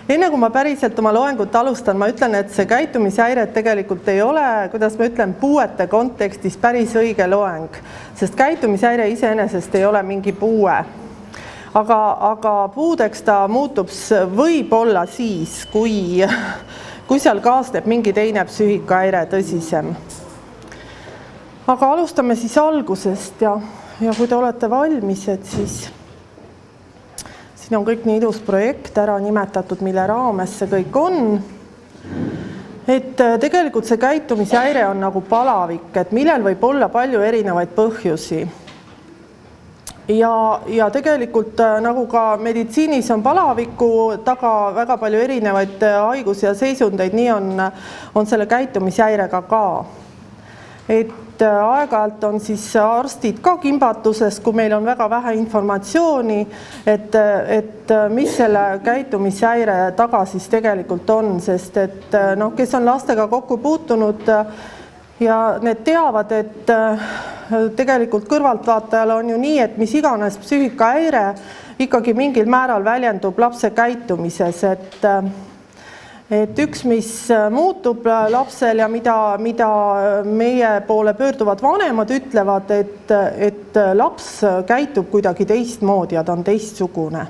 Enne kui ma päriselt oma loengut alustan, ma ütlen, et see käitumishäired tegelikult ei ole, kuidas ma ütlen, puuete kontekstis päris õige loeng, sest käitumishäire iseenesest ei ole mingi puue. Aga puudeks ta muutub võib-olla siis, kui seal kaasneb mingi teine psüühikahäire tõsisem. Aga alustame siis algusest ja kui te olete valmis, et siis siin on kõik nii ilus projekt ära nimetatud, mille raames see kõik on. Et tegelikult see käitumishäire on nagu palavik, et millel võib olla palju erinevaid põhjusi. Ja tegelikult nagu ka meditsiinis on palaviku taga väga palju erinevaid haigusi ja seisundeid, nii on selle käitumishäirega ka. Et aeg-ajalt on siis arstid ka kimbatuses, kui meil on väga vähe informatsiooni, et mis selle käitumishäire taga siis tegelikult on, sest et kes on lastega kokku puutunud ja need teavad, et tegelikult kõrvaltvaatajal on ju nii, et mis iganes psüühikahäire ikkagi mingil määral väljendub lapse käitumises, et üks, mis muutub lapsel ja mida meie poole pöörduvad vanemad ütlevad, et laps käitub kuidagi teistmoodi ja ta on teistsugune.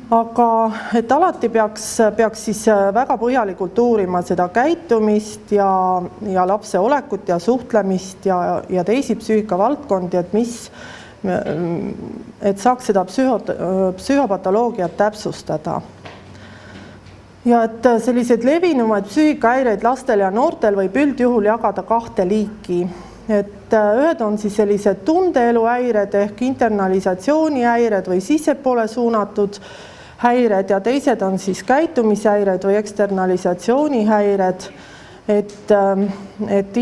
Aga et alati peaks siis väga põhjalikult uurima seda käitumist ja lapse olekut ja suhtlemist ja teisi psüühikavaldkondi, et saaks seda psühhopatoloogiat täpsustada. Ja et sellised levinumaid psüühikahäireid lastel ja noortel võib üldjuhul jagada kahte liiki. Et ühed on siis sellised tundeeluhäired ehk internalisatsioonihäired või sissepoole suunatud häired ja teised on siis käitumishäired või eksternalisatsioonihäired. Et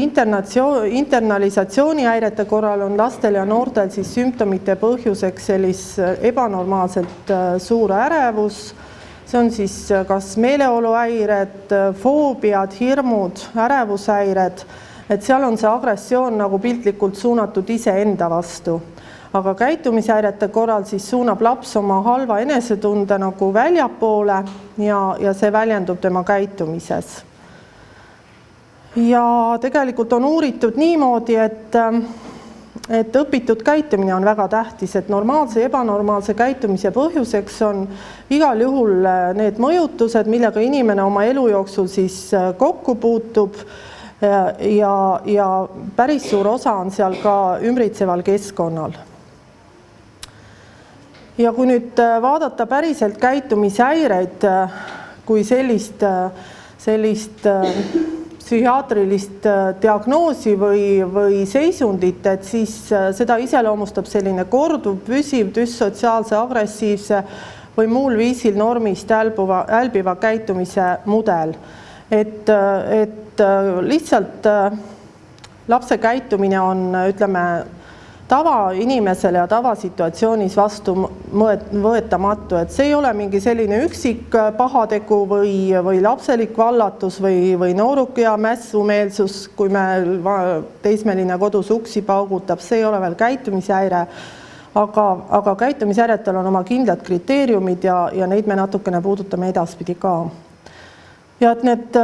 internalisatsioonihäirete korral on lastel ja noortel siis sümptomite põhjuseks ebanormaalselt suur ärevus. See on siis kas meeleoluhäired, foobiad, hirmud, ärevushäired, et seal on see agressioon nagu piltlikult suunatud iseenda vastu. Aga käitumishäirete korral siis suunab laps oma halva enesetunde nagu väljapoole ja see väljendub tema käitumises. Ja tegelikult on uuritud niimoodi, et õpitud käitumine on väga tähtis, et normaalse ja ebanormaalse käitumise põhjuseks on igal juhul need mõjutused, millega inimene oma elu jooksul siis kokku puutub ja päris suur osa on seal ka ümbritseval keskkonnal. Ja kui nüüd vaadata päriselt käitumishäireid kui sellist psühhiaatrilist diagnoosi või seisundit, et siis seda iseloomustab selline korduv, püsiv, düssotsiaalse, agressiivse või muul viisil normist älbiva käitumise mudel. Et lihtsalt lapse käitumine on, ütleme, tavainimesele ja tavasituatsioonis vastu võetamatu, et see ei ole mingi selline üksik pahategu või lapselik vallatus või noorukia mässumeelsus, kui me teismeline kodus uksi paugutab, see ei ole veel käitumishäire, aga käitumishäiretel on oma kindlad kriteeriumid ja neid me natukene puudutame edaspidi ka. Ja et need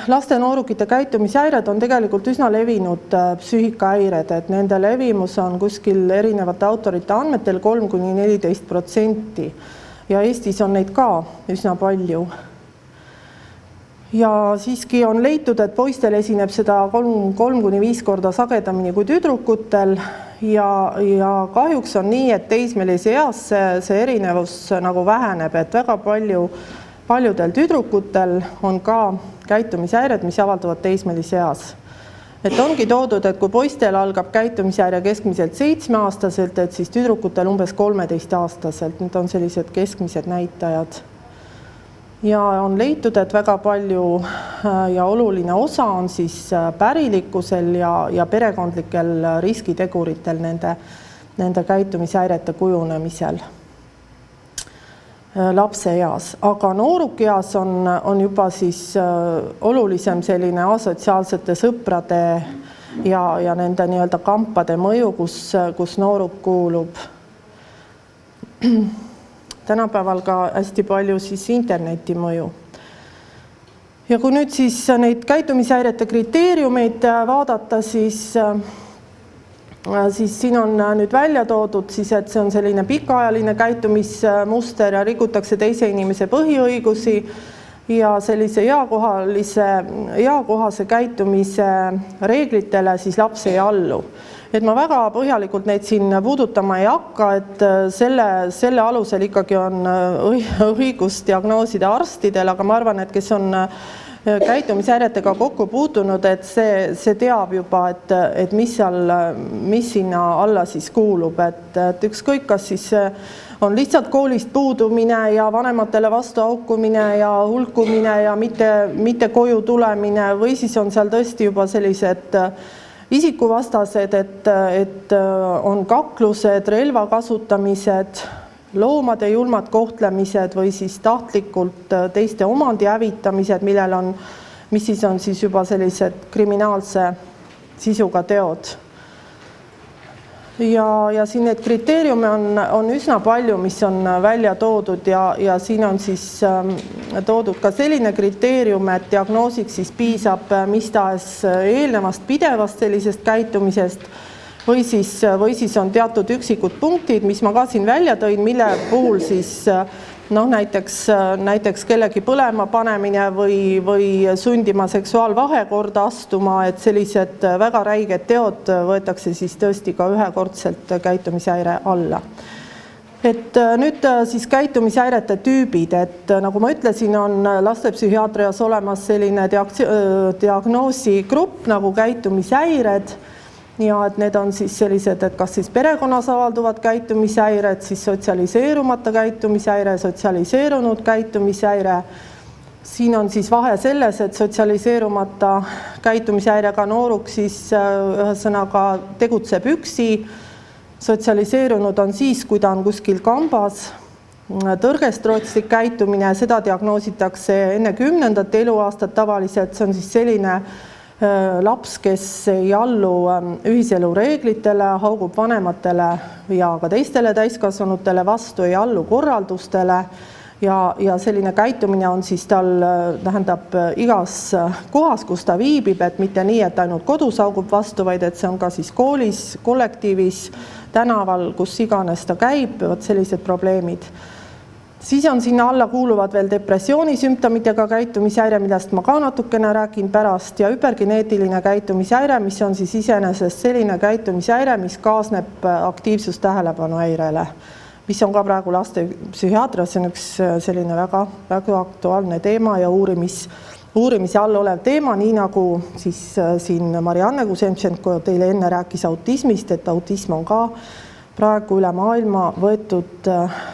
laste ja noorukite käitumishäired on tegelikult üsna levinud psüühikahäired, et nende levimus on kuskil erinevate autorite andmetel 3–14% ja Eestis on neid ka üsna palju. Ja siiski on leitud, et poistel esineb seda 3–5 korda sagedamini kui tüdrukutel ja kahjuks on nii, et teismelise eas see erinevus nagu väheneb, et väga paljudel tüdrukutel on ka käitumishäired, mis avalduvad teismelise eas. Et ongi toodud, et kui poistel algab käitumishäire keskmiselt 7-aastaselt, et siis tüdrukutel umbes 13-aastaselt. Need on sellised keskmised näitajad. Ja on leitud, et väga palju ja oluline osa on siis pärilikkusel ja perekondlikel riskiteguritel nende käitumishäirete kujunemisel lapse eas, aga noorukeas on juba siis olulisem selline asotsiaalsete sõprade ja nende nii-öelda kampade mõju, kus nooruk kuulub. tänapäeval ka hästi palju siis interneti mõju. Ja kui nüüd siis neid käitumishäirete kriteeriumeid vaadata, siis siin on nüüd välja toodud, siis, et see on selline pikaajaline käitumismuster ja rikutakse teise inimese põhiõigusi ja sellise eakohase käitumise reeglitele siis laps ei allu. Et ma väga põhjalikult neid siin puudutama ei hakka, et selle alusel ikkagi on õigus diagnoosida arstidel, aga ma arvan, et kes on käitumishäiretega kokku puutunud, et see teab juba, et mis sinna alla siis kuulub, et ükskõik, kas siis on lihtsalt koolist puudumine ja vanematele vastu haukumine ja hulkumine ja mitte koju tulemine või siis on seal tõesti juba sellised isikuvastased, et on kaklused, relva kasutamised, loomade julmad kohtlemised või siis tahtlikult teiste omandi hävitamised, mis siis on siis juba sellised kriminaalse sisuga teod. Ja siin need kriteeriume on üsna palju, mis on välja toodud ja siin on siis toodud ka selline kriteerium, et diagnoosiks siis piisab mis tahes eelnevast pidevast sellisest käitumisest või siis on teatud üksikud punktid, mis ma ka siin välja tõin, mille puhul siis näiteks kellegi põlema panemine või sundima seksuaalvahekorda astuma, et sellised väga räiged teod võetakse siis tõesti ka ühekordselt käitumishäire alla. Et nüüd siis käitumishäirete tüübid, et nagu ma ütlesin, on lastepsühhiaatrias olemas selline diagnoosigrupp nagu käitumishäired ja et need on siis sellised, et kas siis perekonnas avalduvad käitumishäired, siis sotsialiseerumata käitumishäire, sotsialiseerunud käitumishäire. Siin on siis vahe selles, et sotsialiseerumata käitumishäirega nooruk siis ühesõnaga tegutseb üksi. Sotsialiseerunud on siis, kui ta on kuskil kambas. Tõrgestrotslik käitumine, seda diagnoositakse enne 10. eluaastat tavaliselt, see on siis selline laps, kes ei allu ühiselu reeglitele, haugub vanematele ja ka teistele täiskasvanutele vastu, ei allu korraldustele ja selline käitumine on siis tal, tähendab, igas kohas, kus ta viibib, et mitte nii, et ainult kodus haugub vastu, vaid et see on ka siis koolis, kollektiivis, tänaval, kus iganes ta käib, sellised probleemid. Siis on sinna alla kuuluvad veel depressioonisümptomidega käitumishäire, millest ma ka natukene räägin pärast ja hüpergeneetiline käitumishäire, mis on siis iseenesest selline käitumishäire, mis kaasneb aktiivsustähelepanuhäirele, mis on ka praegu lastepsühhiaatrias üks selline väga aktuaalne teema ja uurimise all olev teema, nii nagu siis siin Marianne Kusemtšenko teile enne rääkis autismist, et autism on ka praegu üle maailma võetud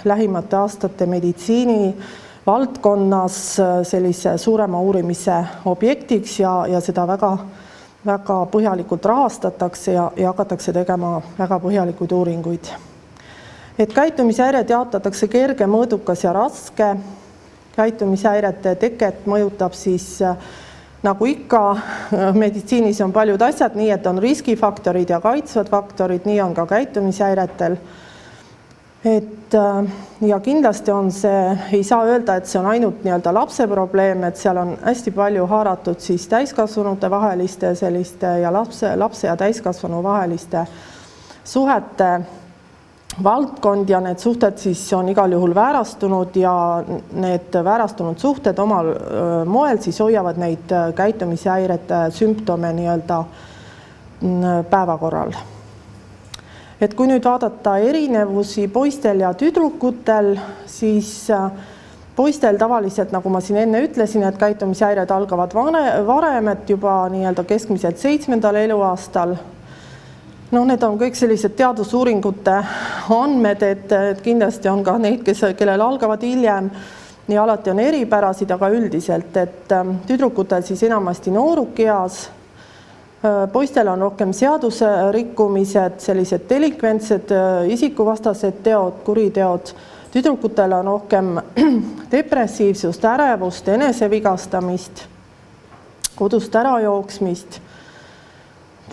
lähimate aastate meditsiini valdkonnas sellise suurema uurimise objektiks ja seda väga põhjalikult rahastatakse ja hakatakse tegema väga põhjalikuid uuringuid. Et käitumishäired jaotatakse kerge, mõõdukas ja raske. Käitumishäirete teket mõjutab siis nagu ikka, meditsiinis on paljud asjad, nii et on riskifaktorid ja kaitsvad faktorid, nii on ka käitumishäiretel. Ja kindlasti on see, ei saa öelda, et see on ainult nii-öelda lapse probleem, et seal on hästi palju haaratud siis täiskasvanute vaheliste selliste ja lapse ja täiskasvanu vaheliste suhete valdkond ja need suhted siis on igal juhul väärastunud ja need väärastunud suhted omal moel siis hoiavad neid käitumishäirete sümptome nii-öelda päevakorral. Et kui nüüd vaadata erinevusi poistel ja tüdrukutel, siis poistel tavaliselt, nagu ma siin enne ütlesin, et käitumishäired algavad varem, et juba nii-öelda keskmiselt 7. eluaastal. Need on kõik sellised teadusuuringute andmed, et kindlasti on ka neid, kellel algavad hiljem ja alati on eripärasid, aga üldiselt, et tüdrukutel siis enamasti noorukeas, poistel on rohkem seadusrikkumised, sellised delikventsed, isikuvastased teod, kuriteod, tüdrukutel on rohkem depressiivsust, ärevust, enesevigastamist, kodust ärajooksmist.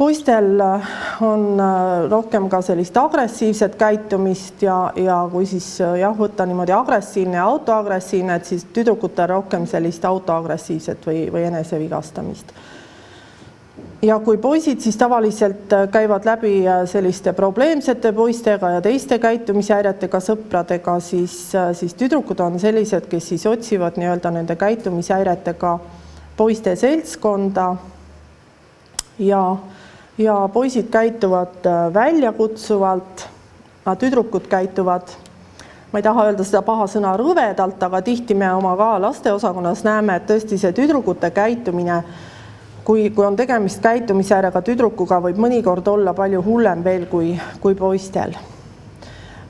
Poistel on rohkem ka sellist agressiivset käitumist ja kui siis võtta niimoodi agressiivne ja autoagressiivne, et siis tüdrukutel rohkem sellist autoagressiivset või enesevigastamist. Ja kui poisid siis tavaliselt käivad läbi selliste probleemsete poistega ja teiste käitumishäiretega sõpradega, siis tüdrukud on sellised, kes siis otsivad nii-öelda nende käitumishäiretega poiste seltskonda ja poisid käituvad väljakutsuvalt, tüdrukud käituvad, ma ei taha öelda seda paha sõna rõvedalt, aga tihti me oma ka lasteosakonnas näeme, et tõesti see tüdrukute käitumine, kui on tegemist käitumishäirega tüdrukuga, võib mõnikord olla palju hullem veel kui poistel.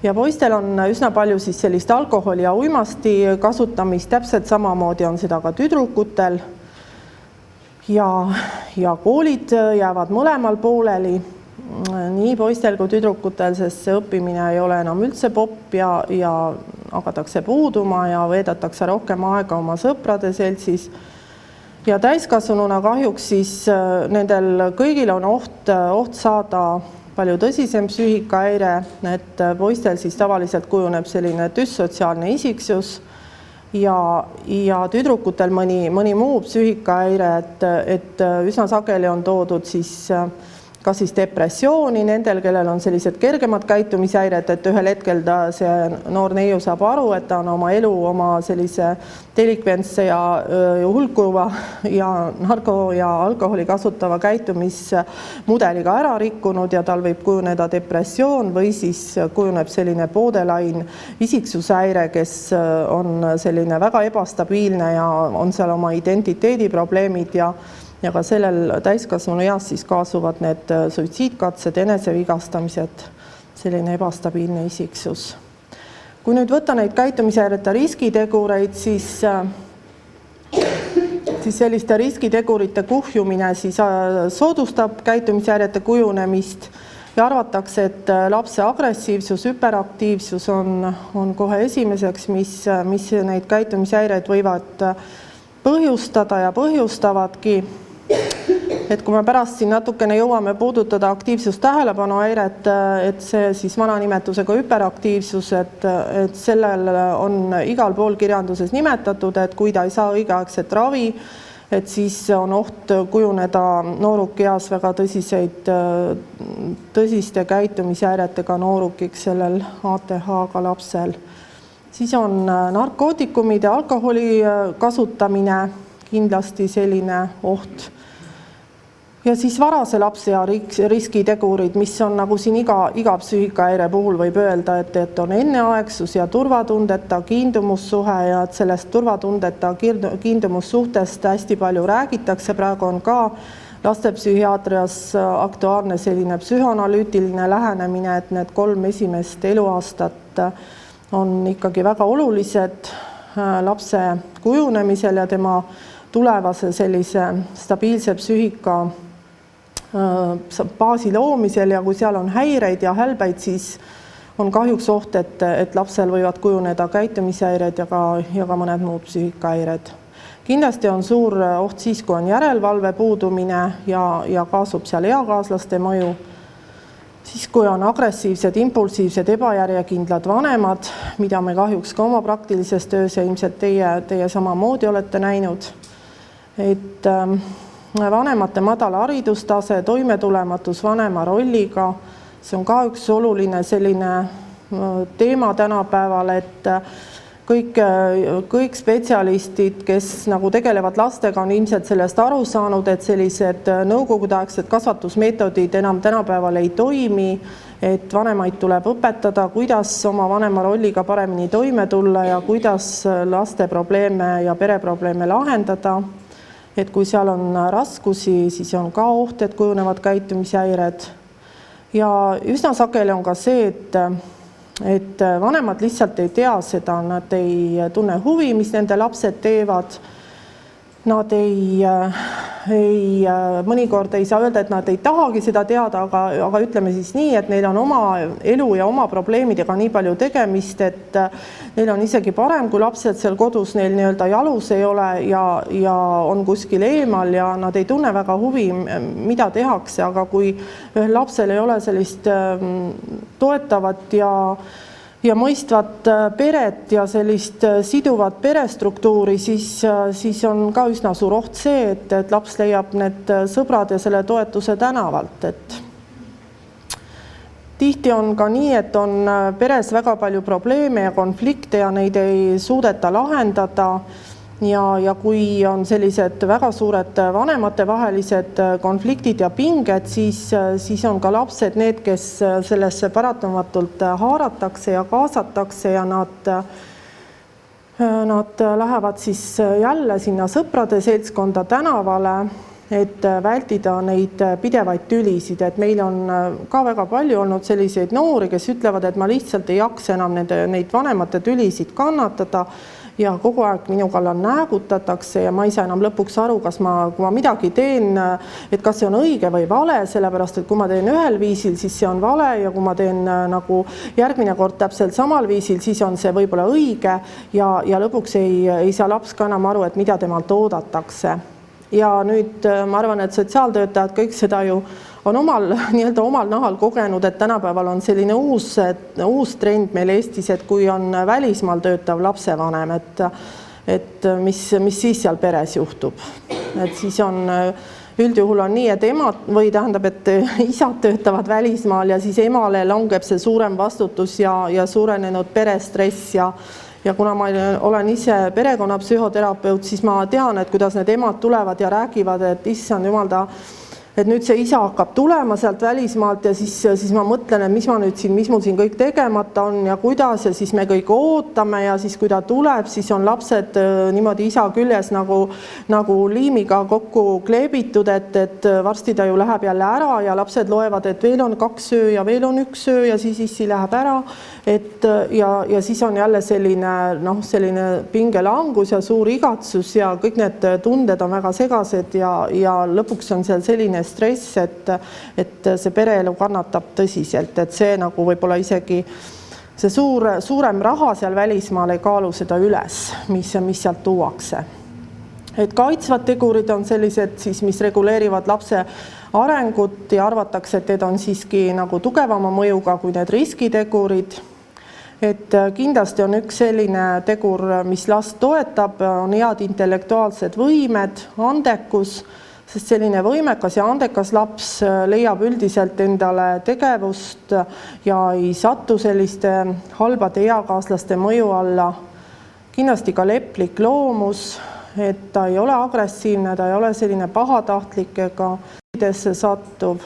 Ja poistel on üsna palju siis sellist alkoholi ja uimasti kasutamist, täpselt samamoodi on seda ka tüdrukutel. Ja koolid jäävad mõlemal pooleli, nii poistel kui tüdrukutel, sest see õppimine ei ole enam üldse popp ja hakatakse puuduma ja veedetakse rohkem aega oma sõprade seltsis. Ja täiskasvanuna kahjuks siis nendel kõigil on oht saada palju tõsisem psüühikahäire, et poistel siis tavaliselt kujuneb selline düssotsiaalne isiksus ja tüdrukutel mõni muu psüühikahäire, et üsna sageli on toodud siis kas siis depressiooni nendel, kellel on sellised kergemad käitumishäired, et ühel hetkel see noor neiu saab aru, et ta on oma elu oma sellise delikventse ja hulkuva ja narko ja alkoholi kasutava käitumismudeliga ära rikkunud ja tal võib kujuneda depressioon või siis kujuneb selline borderline isiksushäire, kes on selline väga ebastabiilne ja on seal oma identiteediprobleemid ja ka sellel täiskasvanu eas siis kaasuvad need suitsiidkatsed, enesevigastamised, selline ebastabiilne isiksus. Kui nüüd võtta neid käitumishäirete riskitegureid, siis selliste riskitegurite kuhjumine siis soodustab käitumishäirete kujunemist ja arvatakse, et lapse agressiivsus, hüperaktiivsus on kohe esimeseks, mis neid käitumishäireid võivad põhjustada ja põhjustavadki. Et kui me pärast siin natukene jõuame puudutada aktiivsust tähelepanuhäiret, et see siis vananimetusega hüperaktiivsus, et sellel on igal pool kirjanduses nimetatud, et kui ta ei saa õigeaegset ravi, et siis on oht kujuneda noorukeas väga tõsiste käitumishäiretega noorukiks sellel ATH-ga lapsel. Siis on narkootikumide, alkoholi kasutamine kindlasti selline oht. Ja siis varase lapse ja riskitegurid, mis on nagu siin iga psüühikahäire puhul võib öelda, et on enneaegsus ja turvatundeta kiindumussuhe ja et sellest turvatundeta kiindumussuhtest hästi palju räägitakse. Praegu on ka lastepsühhiaatrias aktuaalne selline psühhoanalüütiline lähenemine, et need 3 esimest eluaastat on ikkagi väga olulised lapse kujunemisel ja tema tulevase sellise stabiilse psüühika baasi loomisel ja kui seal on häireid ja hälbeid, siis on kahjuks oht, et lapsel võivad kujuneda käitumishäired ja ka mõned muud psüühikahäired. Kindlasti on suur oht siis, kui on järelevalve puudumine ja kaasub seal eakaaslaste mõju. Siis kui on agressiivsed, impulsiivsed, ebajärjekindlad vanemad, mida me kahjuks ka oma praktilises töös ja ilmselt teie samamoodi olete näinud, et vanemate madala haridustase, toimetulematus vanema rolliga, see on ka üks oluline selline teema tänapäeval, et kõik spetsialistid, kes nagu tegelevad lastega, on ilmselt sellest aru saanud, et sellised nõukogudeaegsed kasvatusmeetodid enam tänapäeval ei toimi, et vanemaid tuleb õpetada, kuidas oma vanema rolliga paremini toime tulla ja kuidas laste probleeme ja pereprobleeme lahendada. Et kui seal on raskusi, siis on ka oht, et kujunevad käitumishäired. Ja üsna sageli on ka see, et vanemad lihtsalt ei tea seda, nad ei tunne huvi, mis nende lapsed teevad. Nad ei mõnikord ei saa öelda, et nad ei tahagi seda teada, aga ütleme siis nii, et neil on oma elu ja oma probleemidega nii palju tegemist, et neil on isegi parem, kui lapsed seal kodus neil nii-öelda jalus ei ole ja on kuskil eemal ja nad ei tunne väga huvi, mida tehakse, aga kui ühel lapsel ei ole sellist toetavat ja mõistvat peret ja sellist siduvat perestruktuuri, siis on ka üsna suur oht see, et laps leiab need sõbrad ja selle toetuse tänavalt. Et tihti on ka nii, et on peres väga palju probleeme ja konflikte ja neid ei suudeta lahendada. Ja kui on sellised väga suured vanematevahelised konfliktid ja pinged, siis on ka lapsed need, kes sellesse paratamatult haaratakse ja kaasatakse ja nad lähevad siis jälle sinna sõprade seltskonda tänavale, et vältida neid pidevaid tülisid. Et meil on ka väga palju olnud selliseid noori, kes ütlevad, et ma lihtsalt ei jaksa enam neid vanemate tülisid kannatada ja kogu aeg minu kallal näägutatakse ja ma ei saa enam lõpuks aru, kui ma midagi teen, et kas see on õige või vale, sellepärast et kui ma teen ühel viisil, siis see on vale ja kui ma teen nagu järgmine kord täpselt samal viisil, siis on see võib-olla õige ja lõpuks ei saa laps ka enam aru, et mida temalt oodatakse. Ja nüüd ma arvan, et sotsiaaltöötajad kõik seda ju on omal nahal kogenud, et tänapäeval on selline uus trend meil Eestis, et kui on välismaal töötav lapsevanem, et mis siis seal peres juhtub. Et siis on üldjuhul on nii, et emad või tähendab, et isad töötavad välismaal ja siis emale langeb see suurem vastutus ja suurenenud perestress ja kuna ma olen ise perekonnapsühhoterapeut, siis ma tean, et kuidas need emad tulevad ja räägivad, et issand jumalda, et nüüd see isa hakkab tulema sealt välismaalt ja siis ma mõtlen, et mis mul siin kõik tegemata on ja kuidas ja siis me kõik ootame ja siis kui ta tuleb, siis on lapsed niimoodi isa küljes nagu liimiga kokku kleebitud, et varsti ta ju läheb jälle ära ja lapsed loevad, et veel on 2 öö ja veel on 1 öö ja siis issi läheb ära, ja siis on jälle selline pingelangus ja suur igatsus ja kõik need tunded on väga segased ja lõpuks on seal selline stress, et see pereelu kannatab tõsiselt, et see nagu võib-olla isegi see suurem raha seal välismaal ei kaalu seda üles, mis sealt tuuakse. Et kaitsvad tegurid on sellised, mis reguleerivad lapse arengut ja arvatakse, et need on siiski nagu tugevama mõjuga kui need riskitegurid. Et kindlasti on üks selline tegur, mis last toetab, on head intellektuaalsed võimed, andekus, sest selline võimekas ja andekas laps leiab üldiselt endale tegevust ja ei satu selliste halbade eakaaslaste mõju alla. Kindlasti ka leplik loomus, et ta ei ole agressiivne, ta ei ole selline pahatahtlik ega sattuv.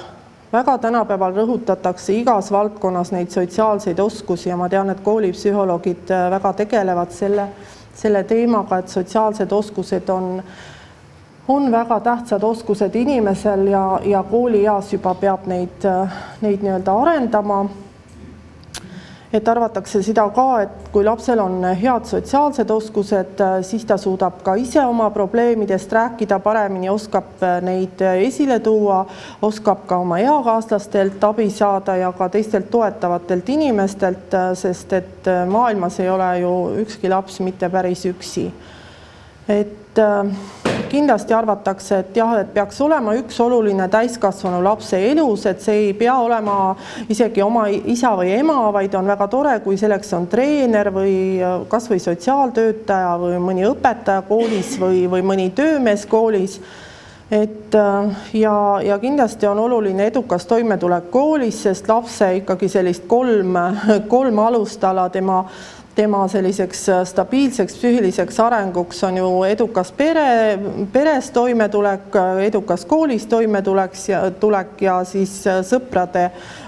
Väga tänapäeval rõhutatakse igas valdkonnas neid sotsiaalseid oskusi ja ma tean, et koolipsühholoogid väga tegelevad selle teemaga, et sotsiaalsed oskused on väga tähtsad oskused inimesel ja koolieas juba peab neid nii-öelda arendama. Et arvatakse seda ka, et kui lapsel on head sotsiaalsed oskused, siis ta suudab ka ise oma probleemidest rääkida paremini, oskab neid esile tuua, oskab ka oma eakaaslastelt abi saada ja ka teistelt toetavatelt inimestelt, sest et maailmas ei ole ju ükski laps mitte päris üksi. Et kindlasti arvatakse, et jah, et peaks olema üks oluline täiskasvanu lapse elus, et see ei pea olema isegi oma isa või ema, vaid on väga tore, kui selleks on treener või kas või sotsiaaltöötaja või mõni õpetaja koolis või mõni töömees koolis. Ja kindlasti on oluline edukas toimetulek koolis, sest lapse ikkagi sellist kolm alustala tema selliseks stabiilseks psüühiliseks arenguks on ju edukas peres toimetulek, edukas koolis toimetulek ja siis sõprade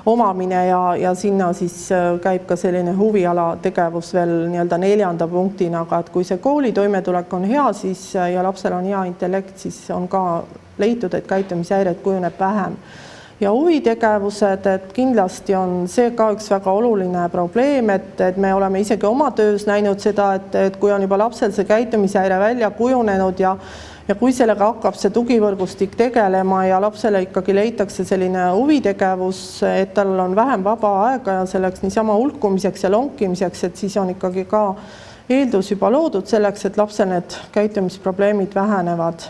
omamine ja sinna siis käib ka selline huviala tegevus veel nii-öelda 4. punktina, aga et kui see kooli toimetulek on hea siis, ja lapsel on hea intellekt, siis on ka leitud, et käitumishäired kujuneb vähem. ja huvitegevused, et kindlasti on see ka üks väga oluline probleem, et me oleme isegi oma töös näinud seda, et kui on juba lapsel see käitumishäire välja kujunenud ja kui sellega hakkab see tugivõrgustik tegelema ja lapsele ikkagi leitakse selline huvitegevus, et tal on vähem vaba aega ja selleks niisama hulkumiseks ja lonkimiseks, et siis on ikkagi ka eeldus juba loodud selleks, et lapsel need käitumisprobleemid vähenevad.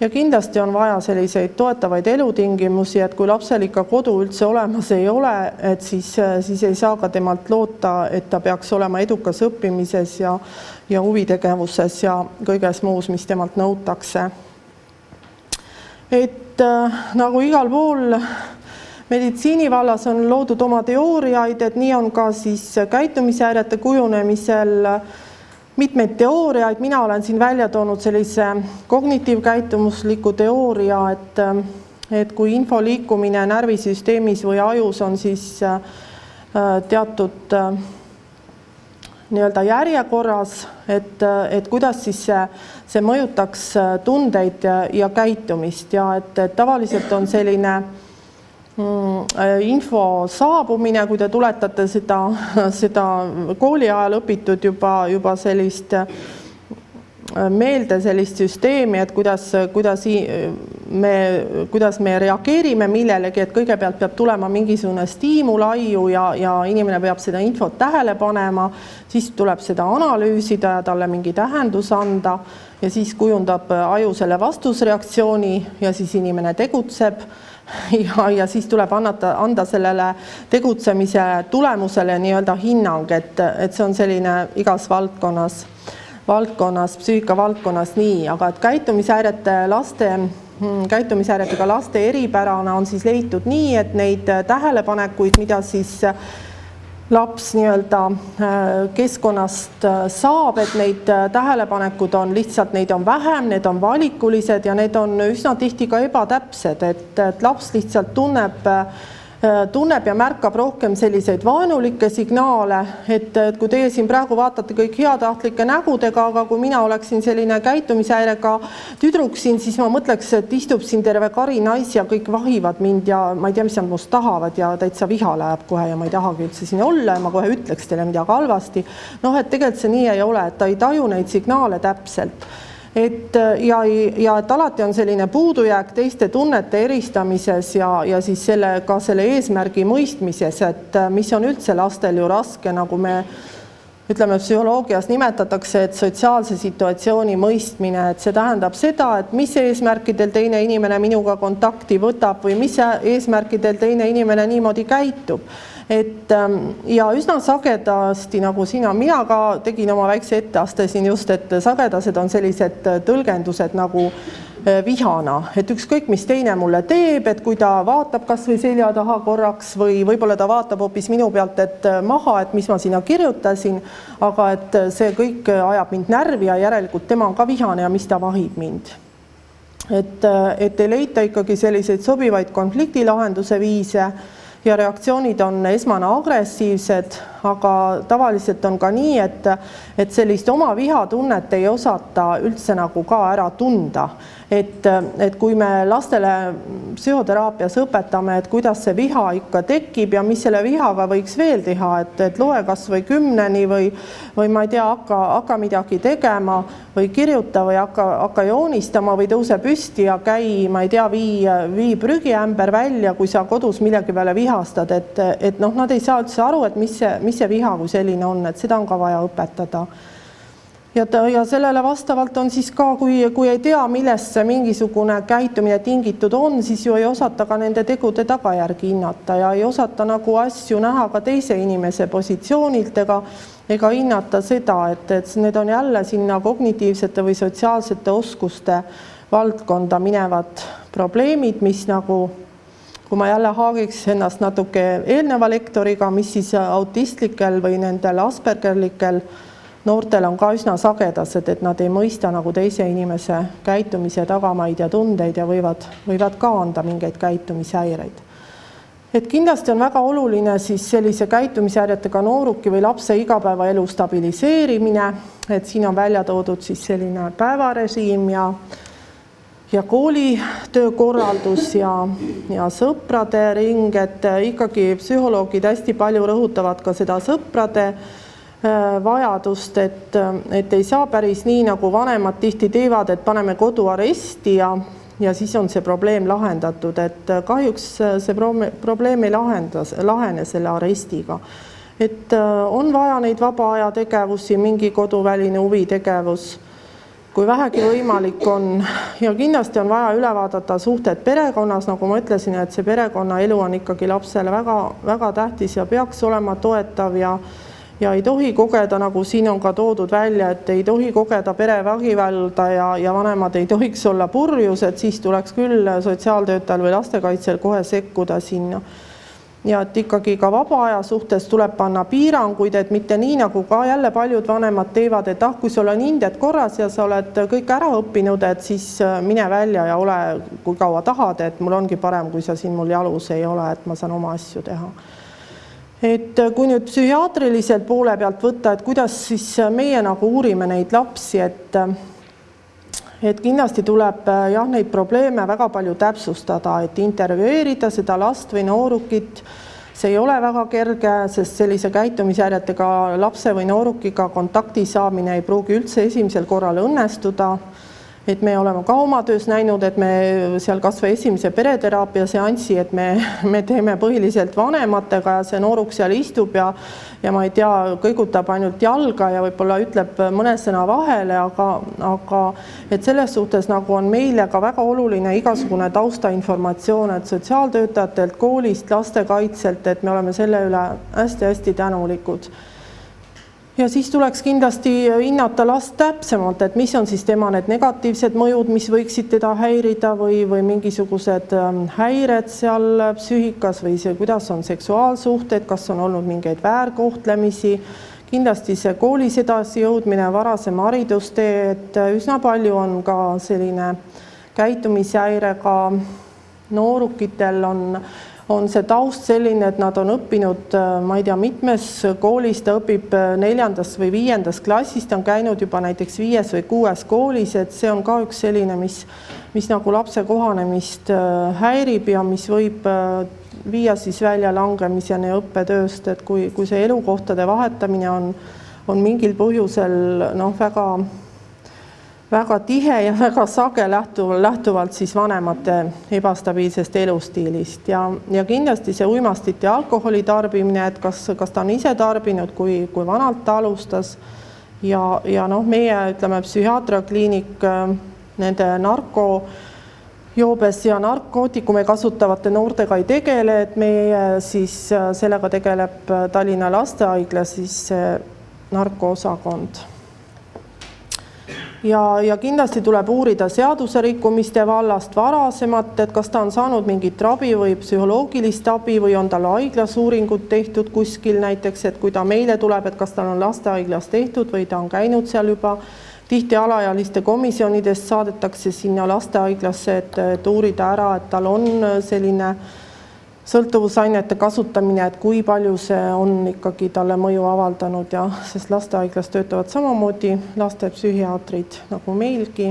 Ja kindlasti on vaja selliseid toetavaid elutingimusi, et kui lapsel ikka kodu üldse olemas ei ole, et siis ei saa ka temalt loota, et ta peaks olema edukas õppimises ja huvitegevuses ja kõiges muus, mis temalt nõutakse. Et nagu igal pool meditsiinivallas on loodud oma teooriaid, et nii on ka siis käitumishäirete kujunemisel mitmeid teooriaid. Mina olen siin välja toonud sellise kognitiivkäitumusliku teooria, et kui info liikumine närvisüsteemis või ajus on siis teatud nii-öelda järjekorras, et kuidas siis see mõjutaks tundeid ja käitumist ja et tavaliselt on selline info saabumine, kui te tuletate seda kooli ajal õpitud juba sellist meelde sellist süsteemi, et kuidas me reageerime millelegi, et kõigepealt peab tulema mingisugune stiimul aiu ja inimene peab seda infot tähele panema, siis tuleb seda analüüsida ja talle mingi tähendus anda ja siis kujundab aju selle vastusreaktsiooni ja siis inimene tegutseb. Ja siis tuleb anda sellele tegutsemise tulemusele nii-öelda hinnang, et see on selline igas valdkonnas, psüühikavaldkonnas nii, aga et käitumishäiretega laste eripärana on siis leitud nii, et neid tähelepanekuid, mida siis laps nii-öelda keskkonnast saab, et neid tähelepanekud on lihtsalt, neid on vähem, need on valikulised ja need on üsna tihti ka ebatäpsed, et laps lihtsalt tunneb ja märkab rohkem selliseid vaenulikke signaale, et kui teie siin praegu vaatate kõik heatahtlike nägudega, aga kui mina oleksin selline käitumishäirega tüdruk siin, siis ma mõtleks, et istub siin terve kari naisi ja kõik vahivad mind ja ma ei tea, mis nad must tahavad ja täitsa viha läheb kohe ja ma ei tahagi üldse siin olla ja ma kohe ütleks teile midagi halvasti. Noh, et tegelikult see nii ei ole, et ta ei taju neid signaale täpselt. Ja et alati on selline puudujääk teiste tunnete eristamises ja siis ka selle eesmärgi mõistmises, et mis on üldse lastel ju raske, nagu me ütleme psühholoogias nimetatakse, et sotsiaalse situatsiooni mõistmine, et see tähendab seda, et mis eesmärkidel teine inimene minuga kontakti võtab või mis eesmärkidel teine inimene niimoodi käitub. Ja üsna sagedasti, nagu mina ka tegin oma väikse etteaste siin just, et sagedased on sellised tõlgendused nagu vihana, et ükskõik mis teine mulle teeb, et kui ta vaatab kas või selja taha korraks või võib-olla ta vaatab hoopis minu pealt maha, et mis ma sinna kirjutasin, aga et see kõik ajab mind närvi ja järelikult tema on ka vihane ja mis ta vahib mind. Et ei leita ikkagi selliseid sobivaid konfliktilahenduse viise ja reaktsioonid on esmane agressiivsed, aga tavaliselt on ka nii, et sellist oma vihatunnet ei osata üldse nagu ka ära tunda. Et kui me lastele psühhoteraapias õpetame, et kuidas see viha ikka tekib ja mis selle vihaga võiks veel teha, et loe kas või 10 või ma ei tea, hakka midagi tegema või kirjuta või hakka joonistama või tõuse püsti ja käi, ma ei tea, vii prügiämber välja, kui sa kodus millegi peale vihastad, et noh, nad ei saa üldse aru, et mis see viha kui selline on, et seda on ka vaja õpetada. Ja sellele vastavalt on siis ka, kui ei tea, millest see mingisugune käitumine tingitud on, siis ju ei osata ka nende tegude tagajärgi hinnata ja ei osata nagu asju näha ka teise inimese positsioonilt ega hinnata seda, et need on jälle sinna kognitiivsete või sotsiaalsete oskuste valdkonda minevad probleemid, mis nagu, kui ma jälle haagiks ennast natuke eelneva lektoriga, mis siis autistlikel või nendel aspergerlikel noortel on ka üsna sagedased, et nad ei mõista nagu teise inimese käitumise tagamaid ja tundeid ja võivad ka anda mingeid käitumishäireid. Et kindlasti on väga oluline siis sellise käitumishäiretega nooruki või lapse igapäevaelu stabiliseerimine, et siin on välja toodud siis selline päevarežiim ja kooli töökorraldus ja sõprade ring, et ikkagi psühholoogid hästi palju rõhutavad ka seda sõprade vajadust, et ei saa päris nii, nagu vanemad tihti teevad, et paneme koduaresti ja siis on see probleem lahendatud, et kahjuks see probleem ei lahene selle arestiga. Et on vaja neid vaba aja tegevusi, mingi koduväline huvitegevus, kui vähegi võimalik on, ja kindlasti on vaja üle vaadata suhted perekonnas, nagu ma ütlesin, et see perekonnaelu on ikkagi lapsele väga, väga tähtis ja peaks olema toetav ja ei tohi kogeda, nagu siin on ka toodud välja, et ei tohi kogeda perevägivalda ja vanemad ei tohiks olla purjus, et siis tuleks küll sotsiaaltöötajal või lastekaitsel kohe sekkuda sinna. Ja et ikkagi ka vaba aja suhtes tuleb panna piiranguid, et mitte nii, nagu ka jälle paljud vanemad teevad, et kui sul on hinded korras ja sa oled kõik ära õppinud, et siis mine välja ja ole, kui kaua tahad, et mul ongi parem, kui sa siin mul jalus ei ole, et ma saan oma asju teha. Et kui nüüd psühhiaatriliselt poole pealt võtta, et kuidas siis meie nagu uurime neid lapsi, et kindlasti tuleb neid probleeme väga palju täpsustada, et intervjueerida seda last või noorukit. See ei ole väga kerge, sest sellise käitumishäiretega lapse või noorukiga kontakti saamine ei pruugi üldse esimesel korral õnnestuda. Et me oleme ka oma töös näinud, et me seal kas või esimese pereteraapia seanssi, et me teeme põhiliselt vanematega ja see nooruk seal istub ja ma ei tea, kõigutab ainult jalga ja võib-olla ütleb mõne sõna vahele, aga et selles suhtes nagu on meile ka väga oluline igasugune taustainformatsioon, et sotsiaaltöötajatelt, koolist, lastekaitselt, et me oleme selle üle hästi-hästi tänulikud. Ja siis tuleks kindlasti hinnata last täpsemalt, et mis on siis tema need negatiivsed mõjud, mis võiksid teda häirida või mingisugused häired seal psüühikas või see, kuidas on seksuaalsuhted, kas on olnud mingeid väärkohtlemisi. Kindlasti see koolis edasi jõudmine, varasem haridustee, et üsna palju on ka selline käitumishäirega noorukitel on see taust selline, et nad on õppinud, ma ei tea, mitmes koolis, ta õpib 4. või 5. klassis, ta on käinud juba näiteks 5. või 6. koolis, et see on ka üks selline, mis nagu lapse kohanemist häirib ja mis võib viia siis väljalangemiseni õppetööst, et kui see elukohtade vahetamine on mingil põhjusel väga tihe ja väga sage lähtuvalt siis vanemate ebastabiilsest elustiilist ja kindlasti see uimastite ja alkoholi tarbimine, et kas ta on ise tarbinud, kui vanalt ta alustas ja meie ütleme psühhiaatriakliinik nende narkojoobes ja narkootikume kasutavate noortega ei tegele, et meie siis sellega tegeleb Tallinna lastehaigla siis narkoosakond. Ja kindlasti tuleb uurida seaduserikkumiste vallast varasemat, et kas ta on saanud mingit ravi või psühholoogilist abi või on tal haiglas uuringud tehtud kuskil näiteks, et kui ta meile tuleb, et kas tal on lastehaiglas tehtud või ta on käinud seal juba. Tihti alaealiste komisjonidest saadetakse sinna lastehaiglasse, et uurida ära, et tal on selline sõltuvusainete kasutamine, et kui palju see on ikkagi talle mõju avaldanud ja sest lastehaiglas töötavad samamoodi lastepsühhiaatrid nagu meilgi.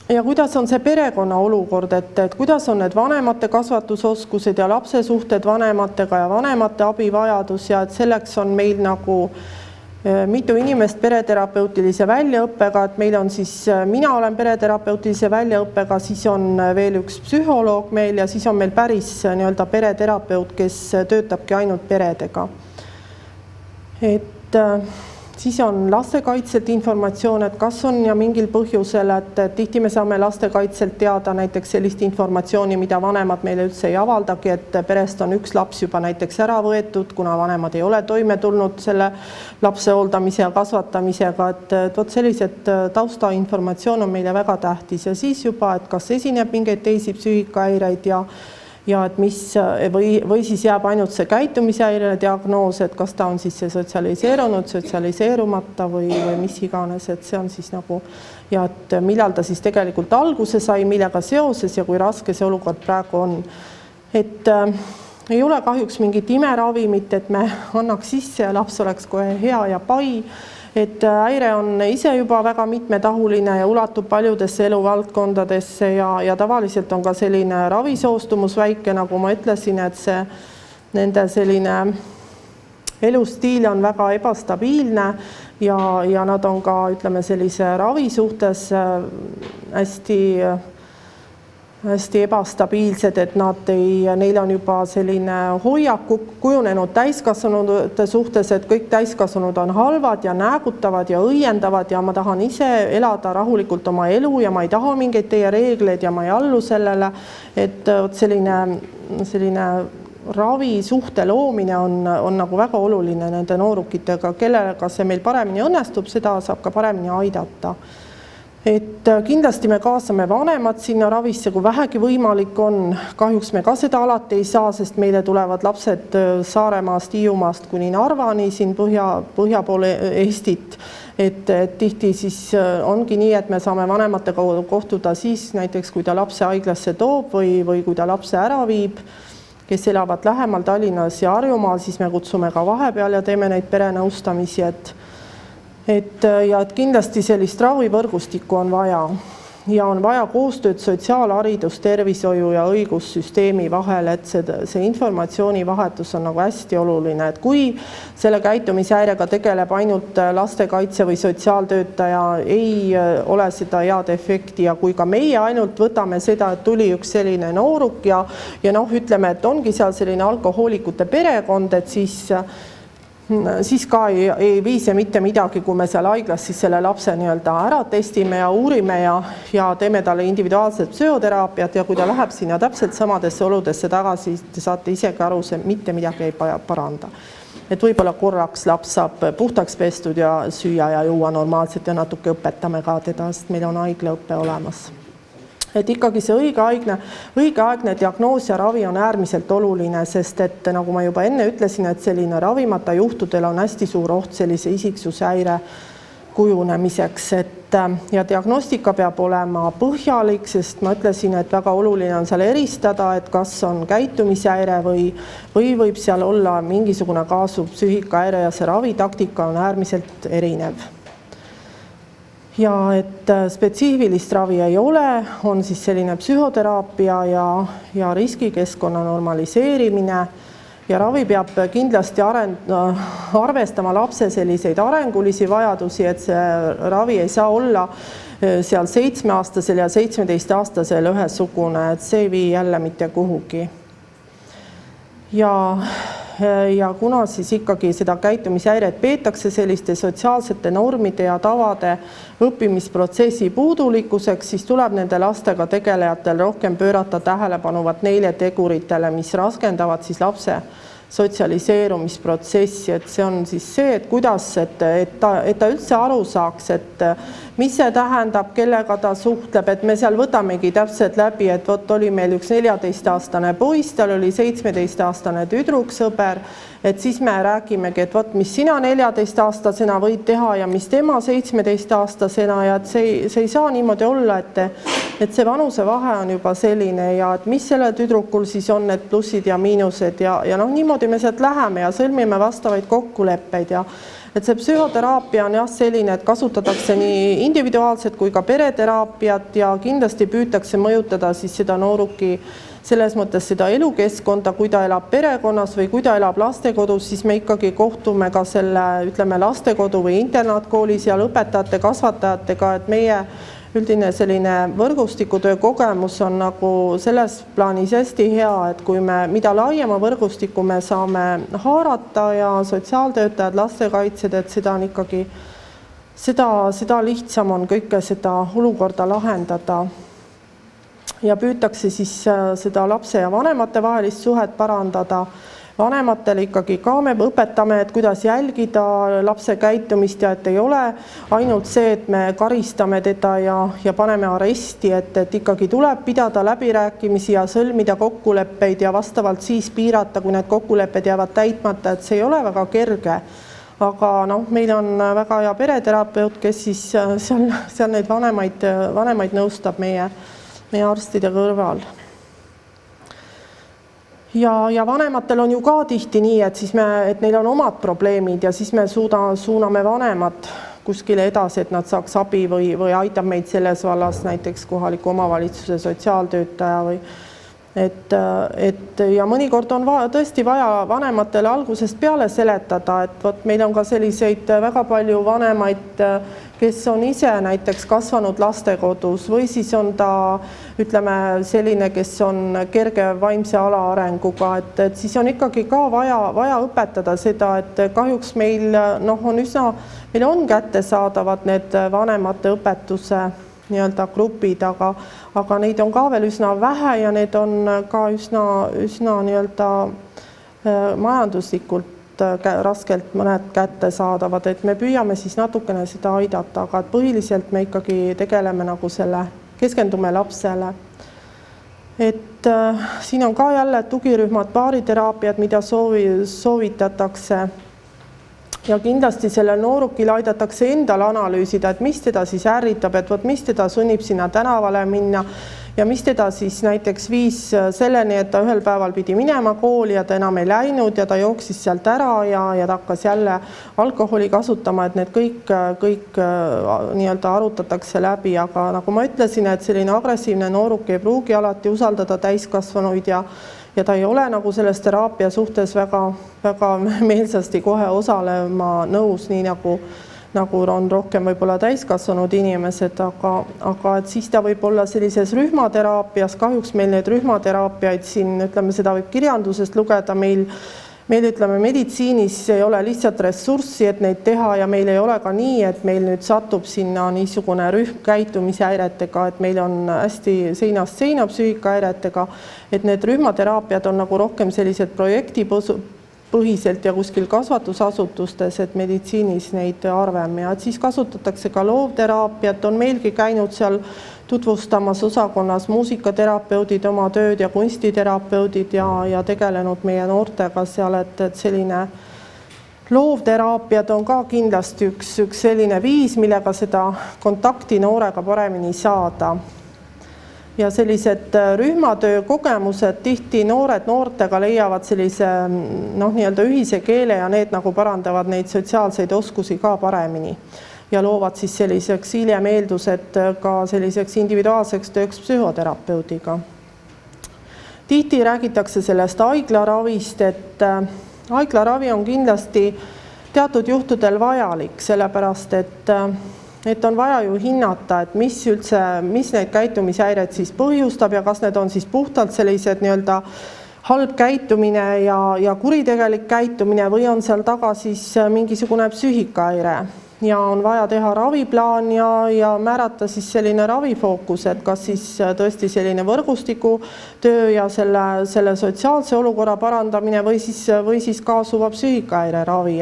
Ja kuidas on see perekonna olukord, et kuidas on need vanemate kasvatusoskused ja lapse suhted vanematega ja vanemate abivajadus ja et selleks on meil nagu mitu inimest pereterapeutilise väljaõppega, et meil on siis, mina olen pereterapeutilise väljaõppega, siis on veel üks psühholoog meil ja siis on meil päris nii-öelda pereterapeut, kes töötabki ainult peredega. Et siis on lastekaitselt informatsioon, et kas on ja mingil põhjusel, et tihti me saame lastekaitselt teada näiteks sellist informatsiooni, mida vanemad meile üldse ei avaldagi, et perest on üks laps juba näiteks ära võetud, kuna vanemad ei ole toime tulnud selle lapse hooldamise ja kasvatamisega, et vot sellised taustainformatsioon on meile väga tähtis ja siis juba, et kas esineb mingeid teisi psüühikahäireid ja et mis või siis jääb ainult see käitumishäire diagnoos, et kas ta on siis see sotsialiseerunud, sotsialiseerumata või mis iganes, et see on siis nagu ja et millal ta siis tegelikult alguse sai, millega seoses ja kui raske see olukord praegu on. Et ei ole kahjuks mingit imeravimit, et me annaks sisse ja laps oleks kohe hea ja pai, et häire on ise juba väga mitmetahuline ja ulatub paljudesse eluvaldkondadesse ja tavaliselt on ka selline ravisoostumus väike, nagu ma ütlesin, et see nende selline elustiil on väga ebastabiilne ja nad on ka, ütleme, sellise ravi suhtes hästi ebastabiilsed, et neil on juba selline hoiak kujunenud täiskasvanute suhtes, et kõik täiskasvanud on halvad ja näägutavad ja õiendavad ja ma tahan ise elada rahulikult oma elu ja ma ei taha mingeid teie reegleid ja ma ei allu sellele, et selline ravi suhte loomine on nagu väga oluline nende noorukitega, kellega see meil paremini õnnestub, seda saab ka paremini aidata. Et kindlasti me kaasame vanemad sinna ravisse, kui vähegi võimalik on. Kahjuks me ka seda alati ei saa, sest meile tulevad lapsed Saaremaast, Hiiumaast kuni Narvani siin põhja poole Eestit. Et tihti siis ongi nii, et me saame vanematega kohtuda siis näiteks, kui ta lapse haiglasse toob või kui ta lapse ära viib, kes elavad lähemal Tallinnas ja Harjumaal, siis me kutsume ka vahepeal ja teeme neid perenõustamisi, et kindlasti sellist ravivõrgustikku on vaja ja on vaja koostööd sotsiaalharidus, tervishoiu ja õigussüsteemi vahel, et see informatsioonivahetus on nagu hästi oluline, et kui selle käitumishäirega tegeleb ainult lastekaitse või sotsiaaltöötaja, ei ole seda head efekti ja kui ka meie ainult võtame seda, et tuli üks selline nooruk ja ütleme, et ongi seal selline alkohoolikute perekond, et siis ka ei viise mitte midagi, kui me seal haiglas siis selle lapse nii-öelda ära testime ja uurime ja teeme talle individuaalset psühhoteraapiat ja kui ta läheb sinna täpselt samadesse oludesse tagasi, te saate isegi aru, see mitte midagi ei paranda. Et võib-olla korraks laps saab puhtaks pestud ja süüa ja juua normaalselt ja natuke õpetame ka teda, sest meil on haiglaõppe olemas. Et ikkagi see õigeaegne diagnoos ja ravi on äärmiselt oluline, sest et nagu ma juba enne ütlesin, et selline ravimata juhtudel on hästi suur oht sellise isiksushäire kujunemiseks, ja diagnostika peab olema põhjalik, sest ma ütlesin, et väga oluline on seal eristada, et kas on käitumishäire või võib seal olla mingisugune kaasuv psüühikahäire ja see ravitaktika on äärmiselt erinev. Ja et spetsiifilist ravi ei ole, on siis selline psühhoteraapia ja riskikeskkonna normaliseerimine ja ravi peab kindlasti arvestama lapse selliseid arengulisi vajadusi, et see ravi ei saa olla seal 7-aastasel ja 17-aastasel ühesugune, et see ei vii jälle mitte kuhugi. Ja kuna siis ikkagi seda käitumishäiret peetakse selliste sotsiaalsete normide ja tavade õppimisprotsessi puudulikkuseks, siis tuleb nende lastega tegelejatel rohkem pöörata tähelepanu neile teguritele, mis raskendavad siis lapse sotsialiseerumisprotsessi, et see on siis see, et kuidas, et ta üldse aru saaks, et mis see tähendab, kellega ta suhtleb, et me seal võtamegi täpselt läbi, et oli meil üks 14-aastane poiss, tal oli 17-aastane tüdruksõber, et siis me räägimegi, et mis sina 14-aastasena võid teha ja mis tema 17-aastasena ja et see ei saa niimoodi olla, et see vanusevahe on juba selline ja et mis selle tüdrukul siis on need plussid ja miinused ja niimoodi me sealt läheme ja sõlmime vastavaid kokkuleppeid ja et see psühhoteraapia on jah selline, et kasutatakse nii individuaalset kui ka pereteraapiat ja kindlasti püütakse mõjutada siis seda nooruki selles mõttes seda elukeskkonda, kui ta elab perekonnas või kui ta elab lastekodus, siis me ikkagi kohtume ka selle, ütleme, lastekodu või internaatkooli seal õpetajate, kasvatajatega, et meie üldine selline võrgustikutöö kogemus on nagu selles plaanis hästi hea, et kui mida laiema võrgustiku me saame haarata ja sotsiaaltöötajad, lastekaitsjad, et seda on ikkagi, seda lihtsam on kõike seda olukorda lahendada. Ja püütakse siis seda lapse ja vanemate vahelist suhet parandada. Vanematele ikkagi ka me õpetame, et kuidas jälgida lapse käitumist ja et ei ole ainult see, et me karistame teda ja paneme aresti, et ikkagi tuleb pidada läbirääkimisi ja sõlmida kokkuleppeid ja vastavalt siis piirata, kui need kokkulepped jäävad täitmata, et see ei ole väga kerge. Aga meil on väga hea pereterapeut, kes siis seal neid vanemaid nõustab meie arstide kõrval. Ja vanematel on ju ka tihti nii, et neil on omad probleemid ja siis me suuname vanemad kuskile edasi, et nad saaks abi või aitab meid selles vallas näiteks kohaliku omavalitsuse sotsiaaltöötaja või et ja mõnikord on tõesti vaja vanematele algusest peale seletada, et vot meil on ka selliseid väga palju vanemaid, kes on ise näiteks kasvanud lastekodus või siis on ta, ütleme, selline, kes on kerge vaimse alaarenguga, et siis on ikkagi ka vaja õpetada seda, et kahjuks meil meil on kättesaadavad need vanemate õpetuse nii-öelda grupid, aga neid on ka veel üsna vähe ja need on ka üsna nii-öelda majanduslikult raskelt mõned kättesaadavad, et me püüame siis natukene seda aidata, aga põhiliselt me ikkagi tegeleme nagu keskendume lapsele. Et siin on ka jälle tugirühmad, baariteraapiad, mida soovitatakse. Ja kindlasti sellel noorukil aidatakse endal analüüsida, et mis teda siis ärritab, et mis teda sunnib sinna tänavale minna ja mis teda siis näiteks viis selleni, et ta ühel päeval pidi minema kooli ja ta enam ei läinud ja ta jooksis sealt ära ja ta hakkas jälle alkoholi kasutama, et need kõik nii-öelda arutatakse läbi, aga nagu ma ütlesin, et selline agressiivne nooruk ei pruugi alati usaldada täiskasvanuid ja ta ei ole nagu selles teraapia suhtes väga meelsasti kohe osalema nõus, nii nagu on rohkem võib-olla täiskasvanud inimesed, aga et siis ta võib olla sellises rühmateraapias, kahjuks meil neid rühmateraapiaid siin, ütleme, seda võib kirjandusest lugeda, meil ütleme, meditsiinis ei ole lihtsalt ressurssi, et neid teha ja meil ei ole ka nii, et meil nüüd satub sinna niisugune rühm käitumishäiretega, et meil on hästi seinast seina psüühikahäiretega, et need rühmateraapiad on nagu rohkem sellised projektipõhiselt ja kuskil kasvatusasutustes, et meditsiinis neid harvem ja siis kasutatakse ka loovteraapiat, on meilgi käinud seal tutvustamas osakonnas muusikaterapeudid oma tööd ja kunstiterapeudid ja tegelenud meie noortega seal, et selline loovteraapiad on ka kindlasti üks selline viis, millega seda kontakti noorega paremini saada. Ja sellised rühmatöö kogemused tihti noored noortega leiavad sellise nii-öelda ühise keele ja need nagu parandavad neid sotsiaalseid oskusi ka paremini. Ja loovad siis selliseks hiljem eeldused ka selliseks individuaalseks tööks psühhoterapeudiga. Tihti räägitakse sellest haiglaravist, et haiglaravi on kindlasti teatud juhtudel vajalik, sellepärast et on vaja ju hinnata, et mis neid käitumishäired siis põhjustab ja kas need on siis puhtalt sellised nii-öelda halb käitumine ja kuritegelik käitumine või on seal taga siis mingisugune psüühikahäire. Ja on vaja teha raviplaan ja määrata siis selline ravifookus, et kas siis tõesti selline võrgustiku töö ja selle sotsiaalse olukorra parandamine või siis kaasuva psüühikahäire ravi,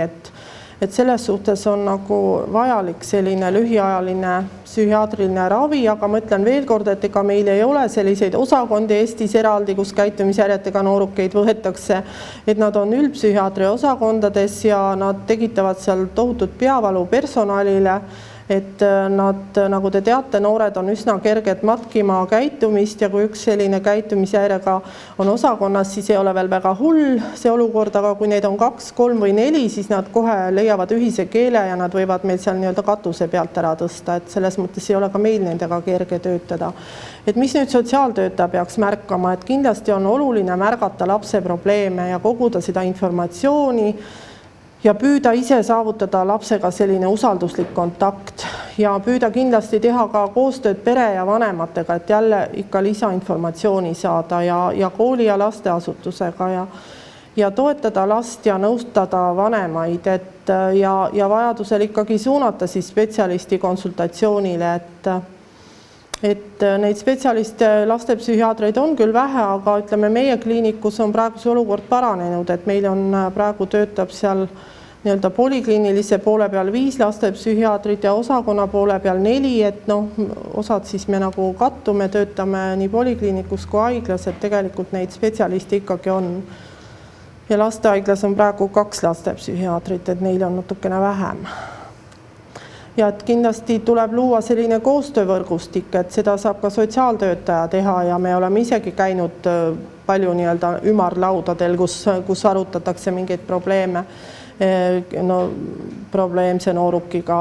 et selles suhtes on nagu vajalik selline lühiajaline psühhiaatriline ravi, aga ma ütlen veel kord, et ega meil ei ole selliseid osakondi Eestis eraldi, kus käitumishäiretega noorukeid võetakse, et nad on üldpsühhiaatria osakondades ja nad tekitavad seal tohutut peavalu personalile, et nad, nagu te teate, noored on üsna kerged matkima käitumist ja kui üks selline käitumishäirega on osakonnas, siis ei ole veel väga hull see olukord, aga kui neid on 2, 3 või 4, siis nad kohe leiavad ühise keele ja nad võivad meil seal nii-öelda katuse pealt ära tõsta, et selles mõttes ei ole ka meil nendega kerge töötada. Et mis nüüd sotsiaaltöötaja peaks märkama, et kindlasti on oluline märgata lapse probleeme ja koguda seda informatsiooni ja püüda ise saavutada lapsega selline usalduslik kontakt ja püüda kindlasti teha ka koostööd pere ja vanematega, et jälle ikka lisainformatsiooni saada ja kooli ja lasteasutusega ja toetada last ja nõustada vanemaid, ja vajadusel ikkagi suunata siis spetsialisti konsultatsioonile, et neid spetsialiste lastepsühhiaatreid on küll vähe, aga ütleme, meie kliinikus on praegu see olukord paranenud, et meil on praegu töötab seal nii-öelda polikliinilise poole peal 5 lastepsühhiaatrit ja osakonna poole peal 4, et osad siis me nagu kattume, töötame nii polikliinikus kui haiglas, et tegelikult neid spetsialiste ikkagi on. Ja lastehaiglas on praegu 2 lastepsühhiaatrit, et neil on natukene vähem. Ja et kindlasti tuleb luua selline koostöövõrgustik, et seda saab ka sotsiaaltöötaja teha ja me oleme isegi käinud palju nii-öelda ümarlaudadel, kus arutatakse mingeid probleeme. no, probleemse noorukiga,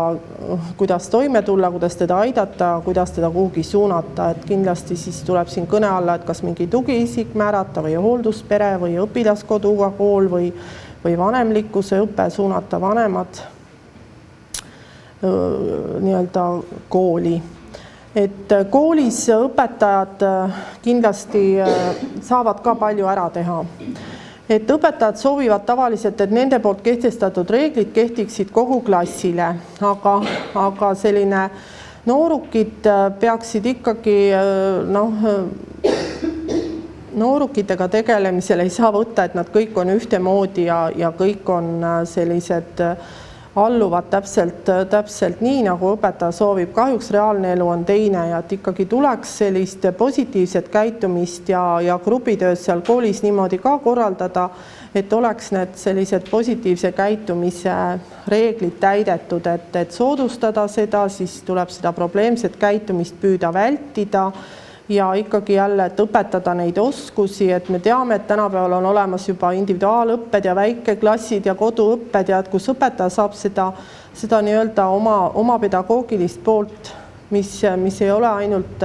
kuidas toime tulla, kuidas teda aidata, kuidas teda kuhugi suunata, et kindlasti siis tuleb siin kõne alla, et kas mingi tugiisik määrata või hoolduspere või õpilaskoduga kool või vanemlikkuse õpe suunata vanemad nii-öelda kooli. Et koolis õpetajad kindlasti saavad ka palju ära teha. Et õpetajad soovivad tavaliselt, et nende poolt kehtestatud reeglid kehtiksid kogu klassile, aga selline noorukid peaksid ikkagi, noorukitega tegelemisel ei saa võtta, et nad kõik on ühtemoodi ja kõik on sellised alluvad täpselt nii, nagu õpetaja soovib. Kahjuks reaalne elu on teine ja et ikkagi tuleks sellist positiivset käitumist ja grupitööd seal koolis niimoodi ka korraldada, et oleks need sellised positiivse käitumise reeglid täidetud, et soodustada seda, siis tuleb seda probleemset käitumist püüda vältida ja ikkagi jälle, et õpetada neid oskusi, et me teame, et tänapäeval on olemas juba individuaalõpped ja väikeklassid ja koduõpped ja et kus õpetaja saab seda nii-öelda oma pedagoogilist poolt, mis ei ole ainult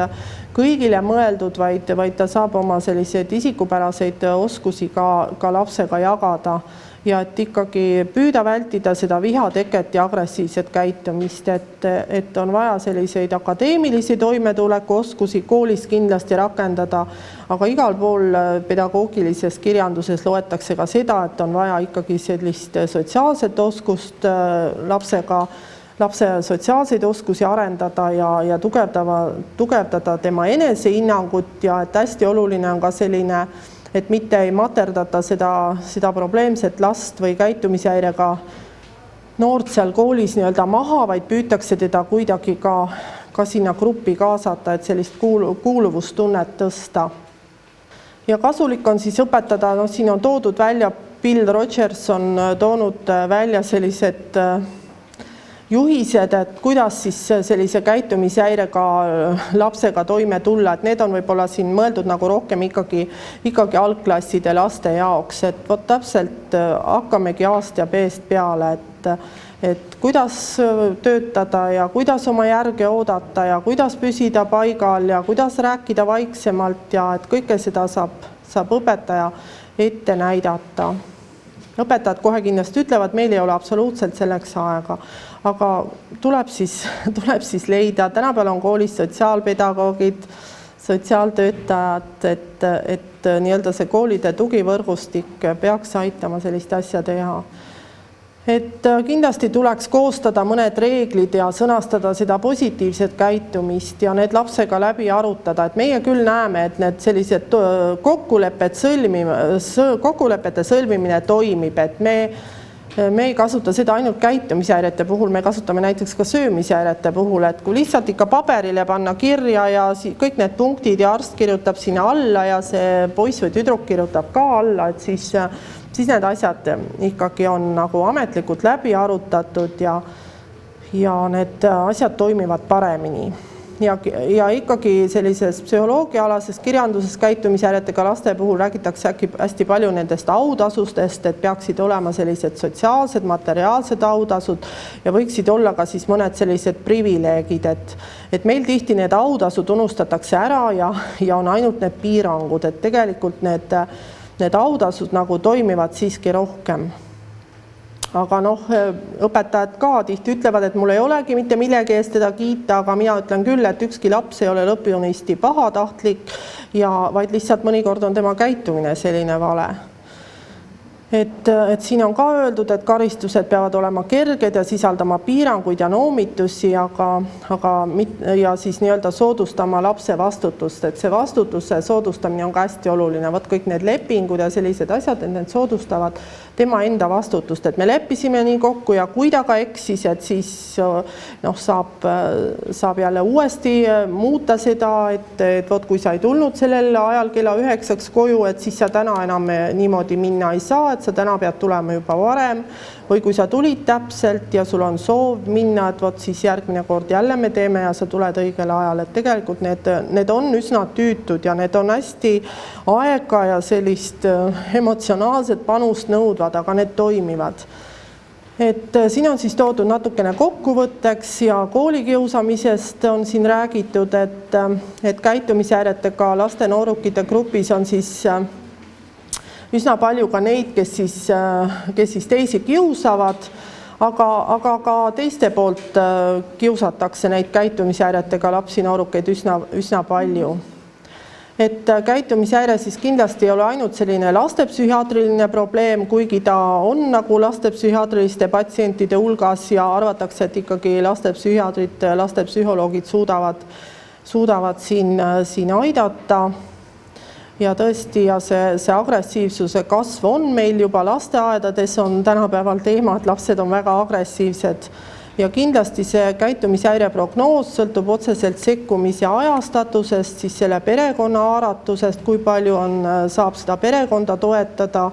kõigile mõeldud, vaid ta saab oma selliseid isikupäraseid oskusi ka lapsega jagada ja et ikkagi püüda vältida seda vihateket ja agressiivset käitumist, et on vaja selliseid akadeemilisi toimetulekuoskusi koolis kindlasti rakendada, aga igal pool pedagoogilises kirjanduses loetakse ka seda, et on vaja ikkagi sellist sotsiaalset oskust lapse sotsiaalseid oskusi arendada ja tugevdada tema enesehinnangut ja et hästi oluline on ka selline, et mitte ei materdata seda probleemset last või käitumishäirega noort seal koolis nii-öelda maha, vaid püütakse teda kuidagi ka sinna gruppi kaasata, et sellist kuuluvustunnet tõsta. Ja kasulik on siis õpetada, siin on toodud välja, Bill Rogers on toonud välja sellised juhised, et kuidas siis sellise käitumishäirega lapsega toime tulla, et need on võib-olla siin mõeldud nagu rohkem ikkagi algklasside laste jaoks, et vot täpselt hakkamegi A-st ja B-st peale, et kuidas töötada ja kuidas oma järge oodata ja kuidas püsida paigal ja kuidas rääkida vaiksemalt ja et kõike seda saab õpetaja ette näidata. Õpetajad kohe kindlasti ütlevad, meil ei ole absoluutselt selleks aega, aga tuleb siis leida. Tänapäeval on koolis sotsiaalpedagoogid, sotsiaaltöötajad, et nii-öelda see koolide tugivõrgustik peaks aitama sellist asja teha. Et kindlasti tuleks koostada mõned reeglid ja sõnastada seda positiivset käitumist ja need lapsega läbi arutada, et meie küll näeme, et need sellised kokkulepete sõlmimine toimib, et me ei kasuta seda ainult käitumishäirete puhul, me kasutame näiteks ka söömishäirete puhul, et kui lihtsalt ikka paberile panna kirja ja kõik need punktid ja arst kirjutab sinna alla ja see poiss või tüdruk kirjutab ka alla, et siis need asjad ikkagi on nagu ametlikult läbi arutatud ja need asjad toimivad paremini. Ja ikkagi sellises psühholoogiaalases kirjanduses käitumishäiretega laste puhul räägitakse hästi palju nendest autasustest, et peaksid olema sellised sotsiaalsed, materiaalsed autasud ja võiksid olla ka siis mõned sellised privileegid, et meil tihti need autasud unustatakse ära ja on ainult need piirangud, et tegelikult need autasud nagu toimivad siiski rohkem. Aga õpetajad ka tihti ütlevad, et mul ei olegi mitte millegi eest teda kiita, aga mina ütlen küll, et ükski laps ei ole lõpunisti pahatahtlik vaid lihtsalt mõnikord on tema käitumine selline vale. Et siin on ka öeldud, et karistused peavad olema kerged ja sisaldama piiranguid ja noomitusi, ja siis nii-öelda soodustama lapse vastutust, et see vastutuse soodustamine on ka hästi oluline. Võt kõik need lepingud ja sellised asjad, et need soodustavad tema enda vastutust, et me leppisime nii kokku ja kui ta ka eksis, et siis saab jälle uuesti muuta seda, et vot kui sa ei tulnud sellel ajal kella 9 koju, et siis sa täna enam niimoodi minna ei saa, et sa täna pead tulema juba varem või kui sa tulid täpselt ja sul on soov minna, et vot siis järgmine kord jälle me teeme ja sa tuled õigel ajal, et tegelikult need on üsna tüütud ja need on hästi aega ja sellist emotsionaalset panust nõudvad, aga need toimivad. Et siin on siis toodud natukene kokkuvõtteks ja koolikiusamisest on siin räägitud, et käitumishäiretega laste noorukite grupis on siis üsna palju ka neid, kes siis teisi kiusavad, aga ka teiste poolt kiusatakse neid käitumishäiretega lapsi noorukeid üsna palju. Et käitumishäire siis kindlasti ei ole ainult selline lastepsühhiaatriline probleem, kuigi ta on nagu lastepsühhiaatriliste patsientide hulgas ja arvatakse, et ikkagi lastepsühhiaatrid, lastepsühholoogid suudavad siin aidata. Ja tõesti, ja see agressiivsuse kasv on meil juba lasteaedades on tänapäeval teema, et lapsed on väga agressiivsed. Ja kindlasti see käitumishäire prognoos sõltub otseselt sekkumise ajastatusest, siis selle perekonna haaratusest, kui palju saab seda perekonda toetada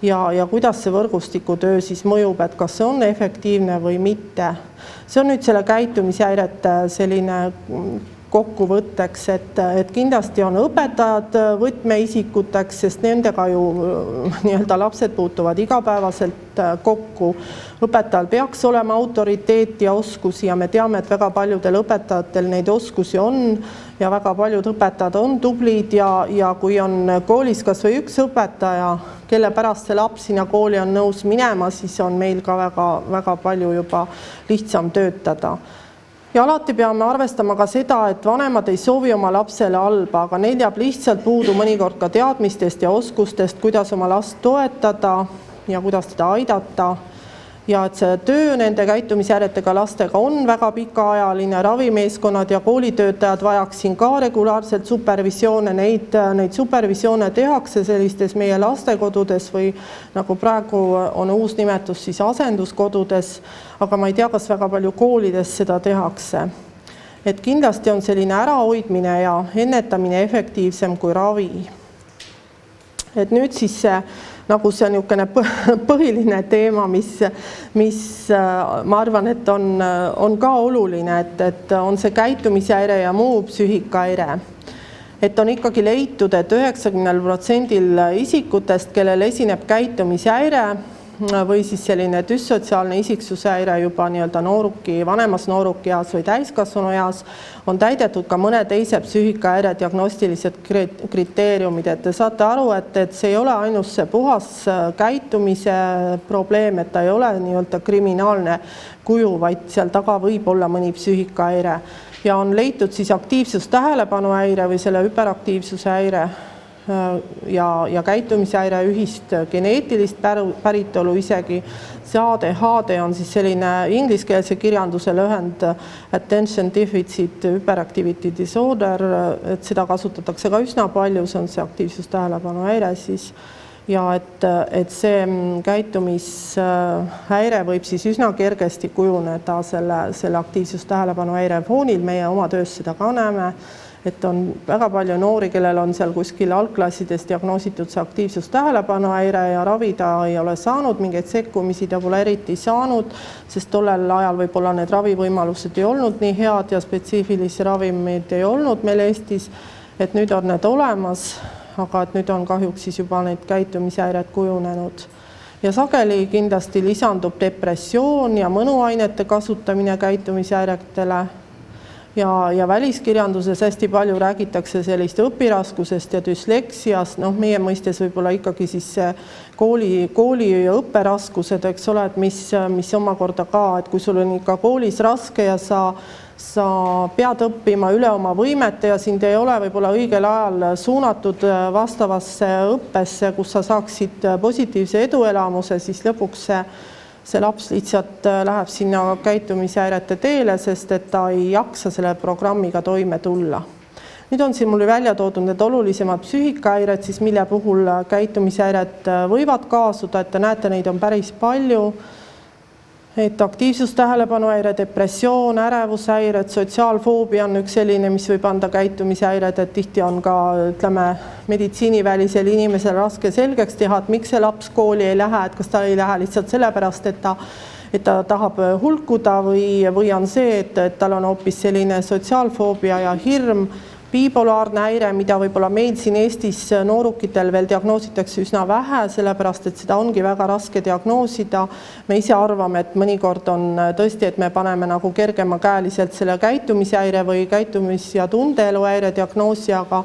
ja kuidas see võrgustikutöö siis mõjub, et kas see on efektiivne või mitte. See on nüüd selle käitumishäirete selline kokkuvõtteks, et kindlasti on õpetajad võtmeisikuteks, sest nendega ju nii-öelda lapsed puutuvad igapäevaselt kokku. Õpetajal peaks olema autoriteet ja oskusi ja me teame, et väga paljudel õpetajatel neid oskusi on ja väga paljud õpetajad on tublid ja kui on koolis kas või üks õpetaja, kelle pärast see laps sinna kooli on nõus minema, siis on meil ka väga palju juba lihtsam töötada. Ja alati peame arvestama ka seda, et vanemad ei soovi oma lapsele halba, aga neil jääb lihtsalt puudu mõnikord ka teadmistest ja oskustest, kuidas oma last toetada ja kuidas teda aidata. Ja et see töö nende käitumishäiretega lastega on väga pikaajaline, ravimeeskonnad ja koolitöötajad vajaks siin ka regulaarselt supervisioone, neid supervisioone tehakse sellistes meie lastekodudes või nagu praegu on uus nimetus siis asenduskodudes, aga ma ei tea, kas väga palju koolides seda tehakse. Et kindlasti on selline ärahoidmine ja ennetamine efektiivsem kui ravi. Et nüüd siis nagu see on niisugune põhiline teema, mis ma arvan, et on ka oluline, et on see käitumishäire ja muu psüühikahäire. Et on ikkagi leitud, et 90% isikutest, kellel esineb käitumishäire või siis selline düssotsiaalne isiksushäire juba nii-öelda vanemas noorukeas või täiskasvanueas on täidetud ka mõne teise psüühikahäire diagnostilised kriteeriumid. Et te saate aru, et see ei ole ainult see puhas käitumise probleem, et ta ei ole nii-öelda kriminaalne kuju, vaid seal taga võib olla mõni psüühikahäire. Ja on leitud siis aktiivsus-tähelepanuhäire või selle hüperaktiivsuse häire ja käitumishäire ühist geneetilist päritolu isegi. See ADHD on siis selline ingliskeelse kirjanduse lühend Attention Deficit Hyperactivity Disorder, et seda kasutatakse ka üsna palju, see on see aktiivsus-tähelepanuhäire siis. Ja et see käitumishäire võib siis üsna kergesti kujuneda selle aktiivsus-tähelepanuhäire foonil, meie oma töös seda ka näeme. Et on väga palju noori, kellel on seal kuskil algklassides diagnoositud see aktiivsus-tähelepanuhäire ja ravida ei ole saanud, mingeid sekkumisi ta pole eriti saanud, sest tollel ajal võib-olla need ravivõimalused ei olnud nii head ja spetsiifilisi ravimeid ei olnud meil Eestis, et nüüd on need olemas, aga et nüüd on kahjuks siis juba need käitumishäired kujunenud. Ja sageli kindlasti lisandub depressioon ja mõnuainete kasutamine käitumishäiretele. Ja väliskirjanduses hästi palju räägitakse sellist õpiraskusest ja düsleksiast, meie mõistes võib-olla ikkagi siis kooli õpperaskused, eks ole, et mis omakorda ka, et kui sul on ikka koolis raske ja sa pead õppima üle oma võimete ja sind ei ole võib-olla õigel ajal suunatud vastavasse õppesse, kus sa saaksid positiivse eduelamuse, siis lõpuks see laps lihtsalt läheb sinna käitumishäirete teele, sest et ta ei jaksa selle programmiga toime tulla. Nüüd on siin mul välja toodud need olulisemad psüühikahäired, siis mille puhul käitumishäired võivad kaasuda, et te näete, neid on päris palju. Et aktiivsus-tähelepanuhäire, depressioon, ärevushäired, sotsiaalfoobia on üks selline, mis võib anda käitumishäired, et tihti on ka, ütleme, meditsiinivälisel inimesel raske selgeks teha, et miks see laps kooli ei lähe, et kas ta ei lähe lihtsalt sellepärast, et ta tahab hulkuda või on see, et tal on hoopis selline sotsiaalfoobia ja hirm bipolaarne häire, mida võib-olla meil siin Eestis noorukitel veel diagnoositakse üsna vähe, sellepärast et seda ongi väga raske diagnoosida. Me ise arvame, et mõnikord on tõesti, et me paneme nagu kergemakäeliselt selle käitumishäire või käitumis- ja tundeeluhäire diagnoosi, aga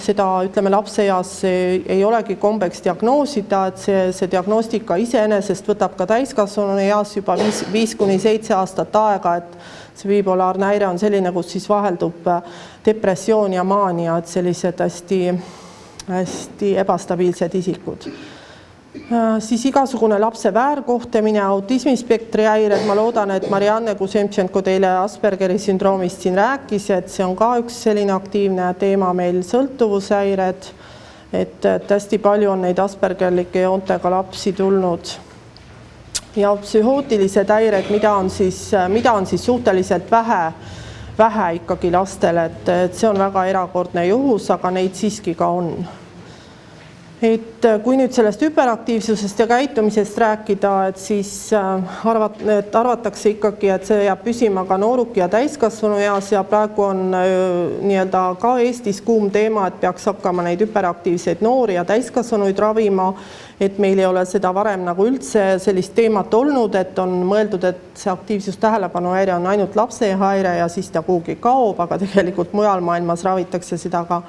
seda ütleme lapseeas ei olegi kombeks diagnoosida, et see diagnostika iseenesest võtab ka täiskasvanu eas juba 5–7 aastat aega, et see bipolaarne häire on selline, kus siis vaheldub depressioon ja maania, et sellised hästi ebastabiilsed isikud. Siis igasugune lapse väärkohtlemine, autismispektri häired, ma loodan, et Marianne Kusemtšenko teile Aspergeri sündroomist siin rääkis, et see on ka üks selline aktiivne teema meil, sõltuvushäired, et hästi palju on neid aspergerlike joontega lapsi tulnud. Ja psühhootilised häired, mida on siis suhteliselt vähe ikkagi lastele, et see on väga erakordne juhus, aga neid siiski ka on. Et kui nüüd sellest hüperaktiivsusest ja käitumisest rääkida, et siis arvatakse ikkagi, et see jääb püsima ka nooruki ja täiskasvanu eas ja praegu on nii-öelda ka Eestis kuum teema, et peaks hakkama neid hüperaktiivseid noori ja täiskasvanuid ravima, et meil ei ole seda varem nagu üldse sellist teemat olnud, et on mõeldud, et see aktiivsus-tähelepanuhäire on ainult lapsehäire ja siis ta kuhugi kaob, aga tegelikult mujal maailmas ravitakse seda ka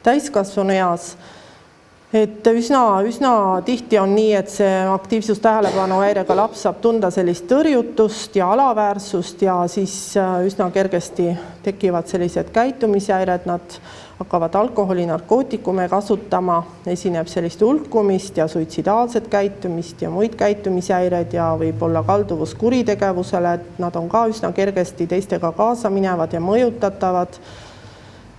täiskasvanu eas. Et üsna tihti on nii, et see aktiivsus-tähelepanuhäirega laps saab tunda sellist tõrjutust ja alaväärsust ja siis üsna kergesti tekivad sellised käitumishäired, nad hakkavad alkoholi, narkootikume kasutama, esineb sellist hulkumist ja suitsidaalset käitumist ja muid käitumishäireid ja võib-olla kalduvus kuritegevusele, et nad on ka üsna kergesti teistega kaasa minevad ja mõjutatavad.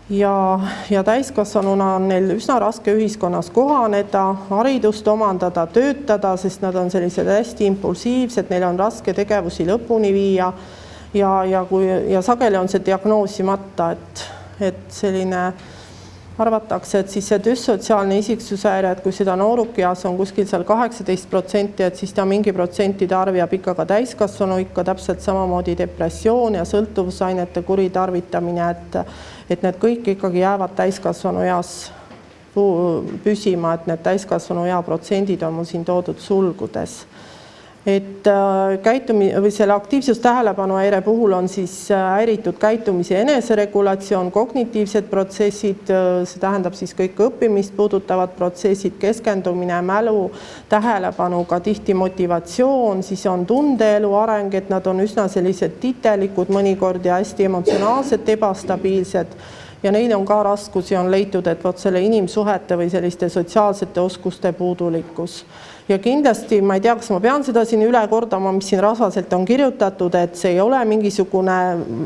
Ja täiskasvanuna on neil üsna raske ühiskonnas kohaneda, haridust omandada, töötada, sest nad on sellised hästi impulsiivsed, neil on raske tegevusi lõpuni viia ja sageli on see diagnoosimata, et selline arvatakse, et siis see düssotsiaalne isiksushäire, et kui seda noorukias on kuskil seal 18%, et siis ta mingi protsentide arv jääb ikka ka täiskasvanu ikka täpselt samamoodi depressioon ja sõltuvusainete kuritarvitamine, et need kõik ikkagi jäävad täiskasvanu eas püsima, et need täiskasvanu ea protsendid on mul siin toodud sulgudes. Et selle aktiivsus-tähelepanuhäire puhul on siis häiritud käitumise eneseregulatsioon, kognitiivsed protsessid, see tähendab siis kõik õppimist puudutavad protsessid, keskendumine, mälu, tähelepanuga tihti motivatsioon, siis on tundeelu areng, et nad on üsna sellised titelikud mõnikord ja hästi emotsionaalselt ebastabiilsed ja neil on ka raskusi, on leitud, et vot selle inimsuhete või selliste sotsiaalsete oskuste puudulikkus. Ja kindlasti, ma ei tea, kas ma pean seda siin üle kordama, mis siin rasvaselt on kirjutatud, et see ei ole mingisugune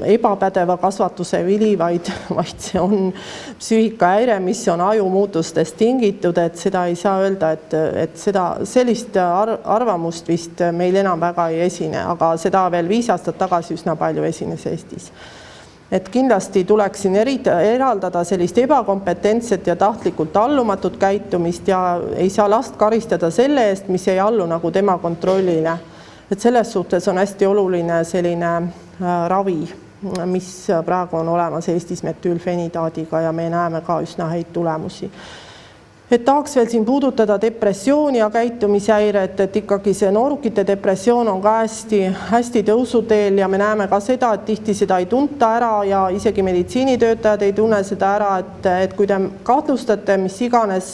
ebapädeva kasvatuse vili, vaid see on psüühikahäire, mis on ajumuutustest tingitud, et seda ei saa öelda, et sellist arvamust vist meil enam väga ei esine, aga seda veel 5 aastat tagasi üsna palju esines Eestis. Et kindlasti tuleks siin eraldada sellist ebakompetentset ja tahtlikult allumatut käitumist ja ei saa last karistada selle eest, mis ei allu nagu tema kontrollile. Et selles suhtes on hästi oluline selline ravi, mis praegu on olemas Eestis metüülfenidaadiga ja me näeme ka üsna häid tulemusi. Et tahaks veel siin puudutada depressiooni ja käitumishäiret, et ikkagi see noorukite depressioon on ka hästi tõusuteel ja me näeme ka seda, et tihti seda ei tunta ära ja isegi meditsiinitöötajad ei tunne seda ära, et kui te kahtlustate mis iganes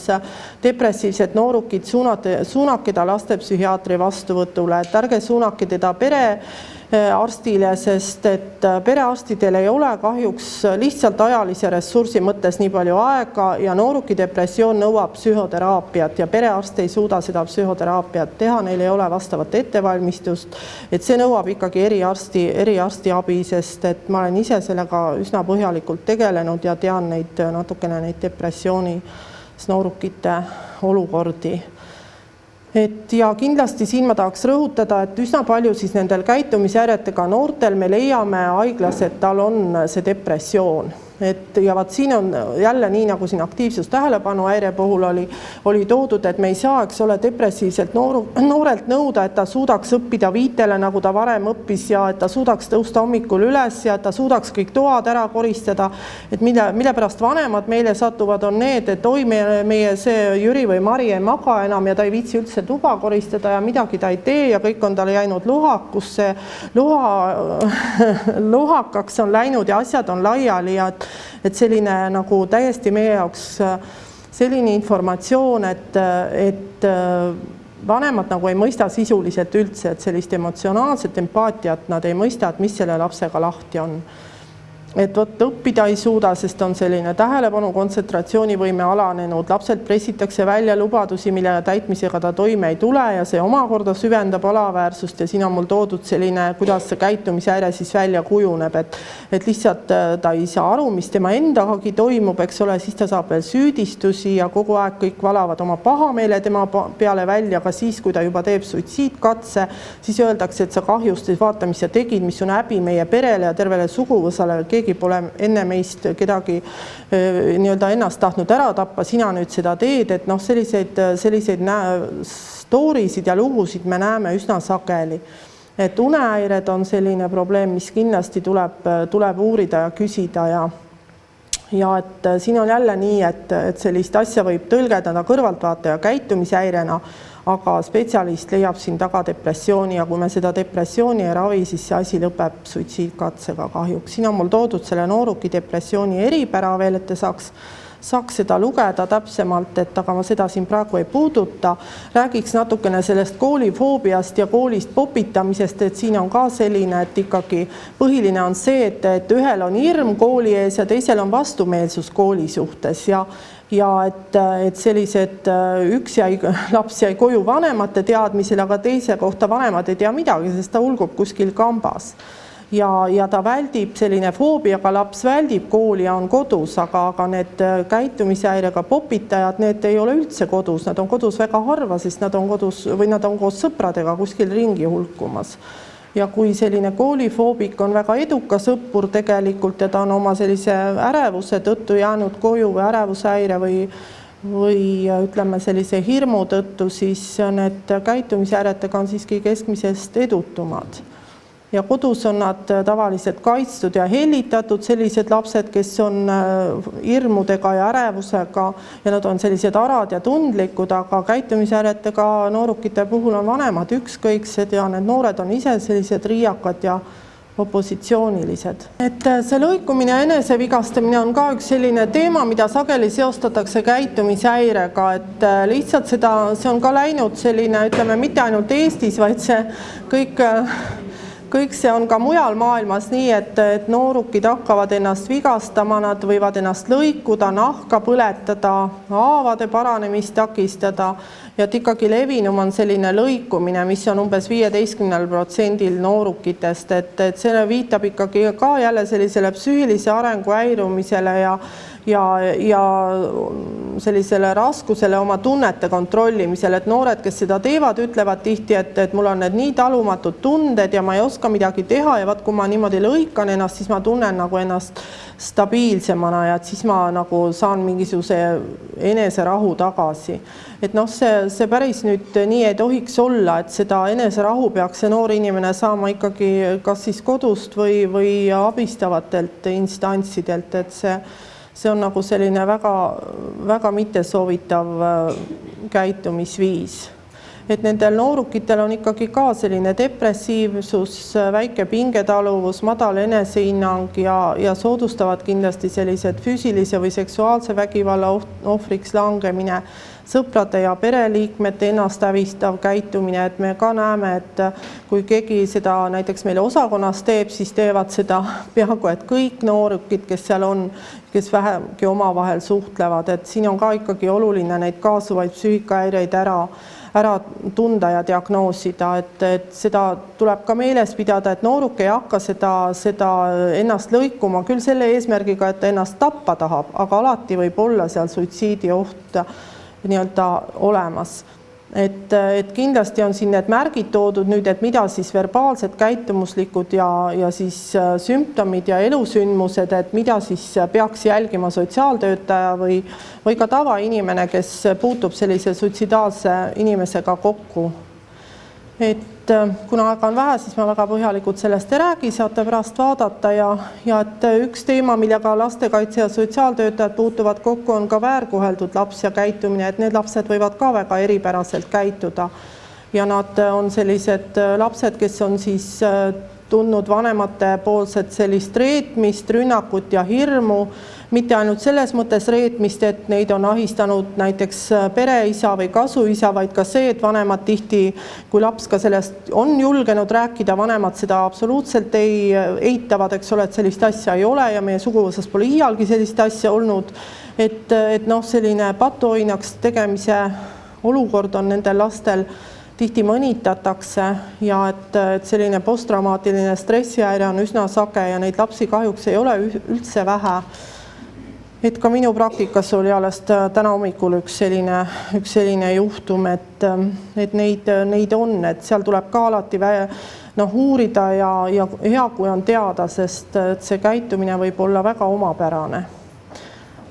depressiivset noorukit, suunake ta lastepsühhiaatri vastuvõtule, et ärge suunake teda perearstile, sest et perearstidel ei ole kahjuks lihtsalt ajalise ressursi mõttes nii palju aega ja nooruki depressioon nõuab psühhoteraapiat ja perearst ei suuda seda psühhoteraapiat teha, neil ei ole vastavat ettevalmistust, et see nõuab ikkagi eriarsti abi, sest et ma olen ise sellega üsna põhjalikult tegelenud ja tean natukene neid depressiooni noorukite olukordi. Ja kindlasti siin ma tahaks rõhutada, et üsna palju siis nendel käitumishäiretega noortel me leiame haiglas, et tal on see depressioon ja vaat siin on jälle nii, nagu siin aktiivsus-tähelepanuhäire puhul oli toodud, et me ei saa, eks ole, depressiivselt noorelt nõuda, et ta suudaks õppida viitele, nagu ta varem õppis ja et ta suudaks tõusta hommikul üles ja ta suudaks kõik toad ära koristada. Et mille pärast vanemad meile satuvad on need, et oi, meie see Jüri või Mari ei maga enam ja ta ei viitsi üldse tuba koristada ja midagi ta ei tee ja kõik on talle jäänud lohakusse, lohakaks on läinud ja asjad on laiali ja et selline nagu täiesti meie jaoks selline informatsioon, et vanemad nagu ei mõista sisuliselt üldse, et sellist emotsionaalset empaatiat nad ei mõista, et mis selle lapsega lahti on. Et võtta õppida ei suuda, sest on selline tähelepanu kontsentratsioonivõime alanenud, lapselt pressitakse välja lubadusi, mille täitmisega ta toime ei tule ja see omakorda süvendab alaväärsust ja siin on mul toodud selline, kuidas see käitumishäire siis välja kujuneb, et lihtsalt ta ei saa aru, mis tema endagagi toimub, eks ole, siis ta saab veel süüdistusi ja kogu aeg kõik valavad oma pahameele tema peale välja, aga siis, kui ta juba teeb suitsiidkatse, siis öeldakse, et sa kahjustasid, vaata, mis sa tegid, mis on häbi meie perele ja tervele suguvõsale, keegi pole enne meist kedagi nii-öelda ennast tahtnud ära tappa, sina nüüd seda teed, et noh, selliseid stoorisid ja lugusid me näeme üsna sageli. Et unehäired on selline probleem, mis kindlasti tuleb uurida ja küsida ja et siin on jälle nii, et sellist asja võib tõlgendada kõrvaltvaataja käitumishäirena, aga spetsialist leiab siin taga depressiooni ja kui me seda depressiooni ei ravi, siis see asi lõpeb suitsiidkatsega kahjuks. Siin on mul toodud selle nooruki depressiooni eripära veel, et te saaks seda lugeda täpsemalt, aga ma seda siin praegu ei puuduta. Räägiks natukene sellest koolifoobiast ja koolist popitamisest, et siin on ka selline, et ikkagi põhiline on see, et ühel on hirm kooli ees ja teisel on vastumeelsus kooli suhtes ja et sellised laps jäi koju vanemate teadmisel, aga teise kohta vanemad ei tea midagi, sest ta ulgub kuskil kambas. Ja ta väldib, selline foobiaga laps väldib kooli ja on kodus, aga need käitumishäirega popitajad, need ei ole üldse kodus, nad on kodus väga harva, sest nad on kodus või nad on koos sõpradega kuskil ringi hulkumas. Ja kui selline koolifoobik on väga edukas õppur tegelikult ja ta on oma sellise ärevuse tõttu jäänud koju või ärevushäire või ütleme sellise hirmu tõttu, siis need käitumishäiretega on siiski keskmisest edutumad. Ja kodus on nad tavaliselt kaitstud ja hellitatud, sellised lapsed, kes on hirmudega ja ärevusega ja nad on sellised arad ja tundlikud, aga käitumishäiretega noorukite puhul on vanemad ükskõiksed ja need noored on ise sellised riiakad ja opositsioonilised. Et see lõikumine ja enesevigastamine on ka üks selline teema, mida sageli seostatakse käitumishäirega, et lihtsalt see on ka läinud selline, ütleme, mitte ainult Eestis, vaid see kõik see on ka mujal maailmas nii, et noorukid hakkavad ennast vigastama, nad võivad ennast lõikuda, nahka põletada, haavade paranemist takistada ja et ikkagi levinum on selline lõikumine, mis on umbes 15% noorukitest, et see viitab ikkagi ka jälle sellisele psüühilise arengu häirumisele ja sellisele raskusele oma tunnete kontrollimisele, et noored, kes seda teevad, ütlevad tihti, et mul on need nii talumatud tunded ja ma ei oska midagi teha ja vaat kui ma niimoodi lõikan ennast, siis ma tunnen nagu ennast stabiilsemana ja et siis ma nagu saan mingisuguse eneserahu tagasi. Et noh, see päris nüüd nii ei tohiks olla, et seda eneserahu peaks see noor inimene saama ikkagi kas siis kodust või abistavatelt instantsidelt, et see on nagu selline väga mittesoovitav käitumisviis. Et nendel noorukitel on ikkagi ka selline depressiivsus, väike pingetaluvus, madal enesehinnang ja soodustavad kindlasti sellised füüsilise või seksuaalse vägivalla ohvriks langemine, sõprade ja pereliikmete ennast hävistav käitumine, et me ka näeme, et kui keegi seda näiteks meile osakonnas teeb, siis teevad seda peaaegu et kõik noorukid, kes seal on, kes vähemgi omavahel suhtlevad, et siin on ka ikkagi oluline neid kaasuvaid psüühikahäireid ära tunda ja diagnoosida, et seda tuleb ka meeles pidada, et nooruk ei hakka seda ennast lõikuma küll selle eesmärgiga, et ta ennast tappa tahab, aga alati võib olla seal suitsiidi oht nii-öelda olemas. et kindlasti on siin need märgid toodud nüüd, et mida siis verbaalsed, käitumuslikud ja siis sümptomid ja elusündmused, et mida siis peaks jälgima sotsiaaltöötaja või ka tavainimene, kes puutub sellise suitsidaalse inimesega kokku. Et kuna aega on vähe, siis ma väga põhjalikult sellest ei räägi, saate pärast vaadata ja et üks teema, millega lastekaitse ja sotsiaaltöötajad puutuvad kokku, on ka väärkoheldud laps ja käitumine, et need lapsed võivad ka väga eripäraselt käituda. Ja nad on sellised lapsed, kes on siis tundnud vanemate poolset sellist reetmist, rünnakut ja hirmu, mitte ainult selles mõttes reetmist, et neid on ahistanud näiteks pereisa või kasuisa, vaid ka see, et vanemad tihti, kui laps ka sellest on julgenud rääkida, vanemad seda absoluutselt ei eitavad, eks ole, et sellist asja ei ole ja meie suguvõsas pole iialgi sellist asja olnud, et selline patuoinaks tegemise olukord on nendel lastel tihti mõnitatakse ja et selline posttraumaatiline stressihäire on üsna sage ja neid lapsi kahjuks ei ole üldse vähe. Et ka minu praktikas oli alles täna hommikul üks selline juhtum, et neid on, et seal tuleb ka alati uurida ja hea, kui on teada, sest see käitumine võib olla väga omapärane.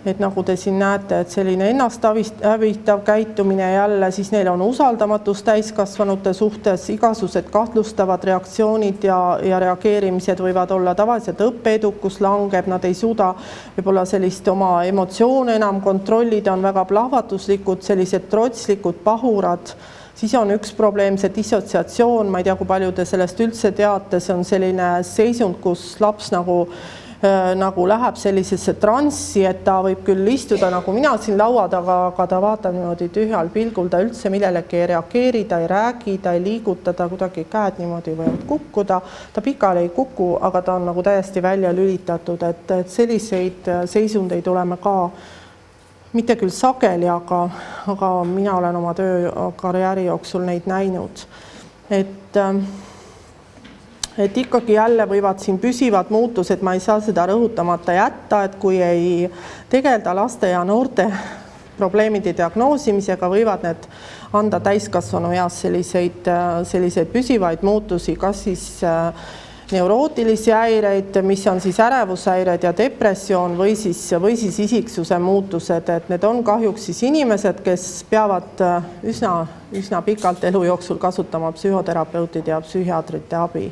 Et nagu te siin näete, et selline ennast hävitav käitumine jälle, siis neil on usaldamatus täiskasvanute suhtes, igasugused kahtlustavad reaktsioonid ja reageerimised võivad olla tavaliselt õppeedukus langeb, nad ei suuda võib-olla sellist oma emotsioone enam kontrollida, on väga plahvatuslikud, sellised trotslikud, pahurad. Siis on üks probleem, see dissotsiatsioon, ma ei tea, kui palju te sellest üldse teate, see on selline seisund, kus laps nagu läheb sellisesse transsi, et ta võib küll istuda nagu mina siin laua taga, aga ta vaatab niimoodi tühjal pilgul, ta üldse millelegi ei reageeri, ta ei räägi, ta ei liiguta, ta kuidagi käed niimoodi võivad kukkuda, ta pikali ei kuku, aga ta on nagu täiesti välja lülitatud, et selliseid seisundeid oleme ka mitte küll sageli, aga mina olen oma töökarjääri jooksul neid näinud, et ikkagi jälle võivad siin püsivad muutused, ma ei saa seda rõhutamata jätta, et kui ei tegelda laste ja noorte probleemide diagnoosimisega, võivad need anda täiskasvanu eas selliseid püsivaid muutusi, kas siis neurootilisi häireid, mis on siis ärevushäired ja depressioon või siis isiksuse muutused, et need on kahjuks siis inimesed, kes peavad üsna pikalt elu jooksul kasutama psühhoterapeutide ja psühhiaatrite abi.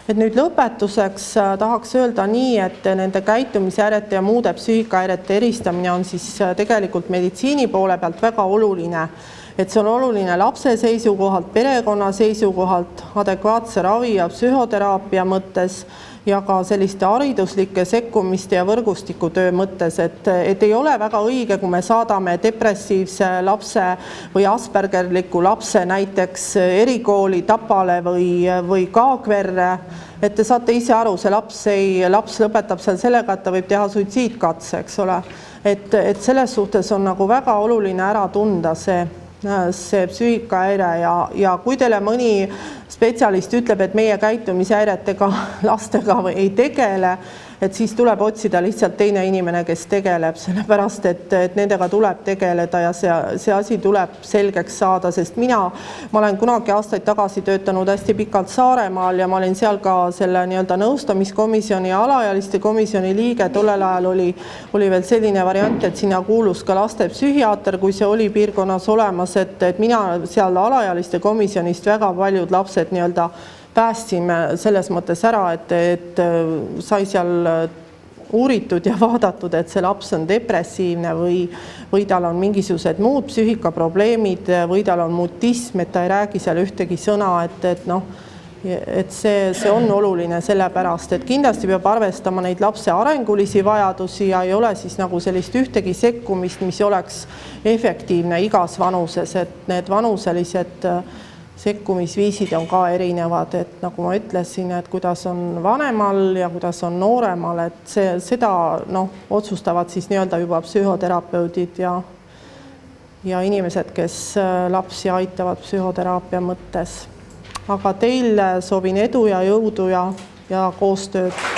Et nüüd lõpetuseks tahaks öelda nii, et nende käitumishäirete ja muude psüühikahäirete eristamine on siis tegelikult meditsiini poole pealt väga oluline. Et see on oluline lapse seisukohalt, perekonna seisukohalt, adekvaatse ravi ja psühhoteraapia mõttes ja ka selliste hariduslike sekkumiste ja võrgustikutöö mõttes, et ei ole väga õige, kui me saadame depressiivse lapse või aspergerliku lapse näiteks erikooli Tapale või Kaagverre, et te saate ise aru, see laps lõpetab seal sellega, et ta võib teha suitsiidkatse, eks ole. Et selles suhtes on nagu väga oluline ära tunda see psüühikahäire ja kui teile mõni spetsialist ütleb, et meie käitumishäiretega lastega ei tegele, et siis tuleb otsida lihtsalt teine inimene, kes tegeleb, sellepärast et nendega tuleb tegeleda ja see asi tuleb selgeks saada, sest ma olen kunagi aastaid tagasi töötanud hästi pikalt Saaremaal ja ma olin seal ka selle nii-öelda nõustamiskomisjoni ja alaealiste komisjoni liige. Tollel ajal oli veel selline variant, et sinna kuulus ka lastepsühhiaater, kui see oli piirkonnas olemas, et mina seal alaealiste komisjonist väga paljud lapsed nii-öelda päästsime selles mõttes ära, et sai seal uuritud ja vaadatud, et see laps on depressiivne või tal on mingisugused muud psüühikaprobleemid või tal on mutism, et ta ei räägi seal ühtegi sõna, et see on oluline sellepärast, et kindlasti peab arvestama neid lapse arengulisi vajadusi ja ei ole siis nagu sellist ühtegi sekkumist, mis oleks efektiivne igas vanuses, et need vanuselised sekkumisviisid on ka erinevad, et nagu ma ütlesin, et kuidas on vanemal ja kuidas on nooremal, et seda otsustavad siis nii-öelda juba psühhoterapeudid ja inimesed, kes lapsi aitavad psühhoteraapia mõttes. Aga teil soovin edu ja jõudu ja koostööd.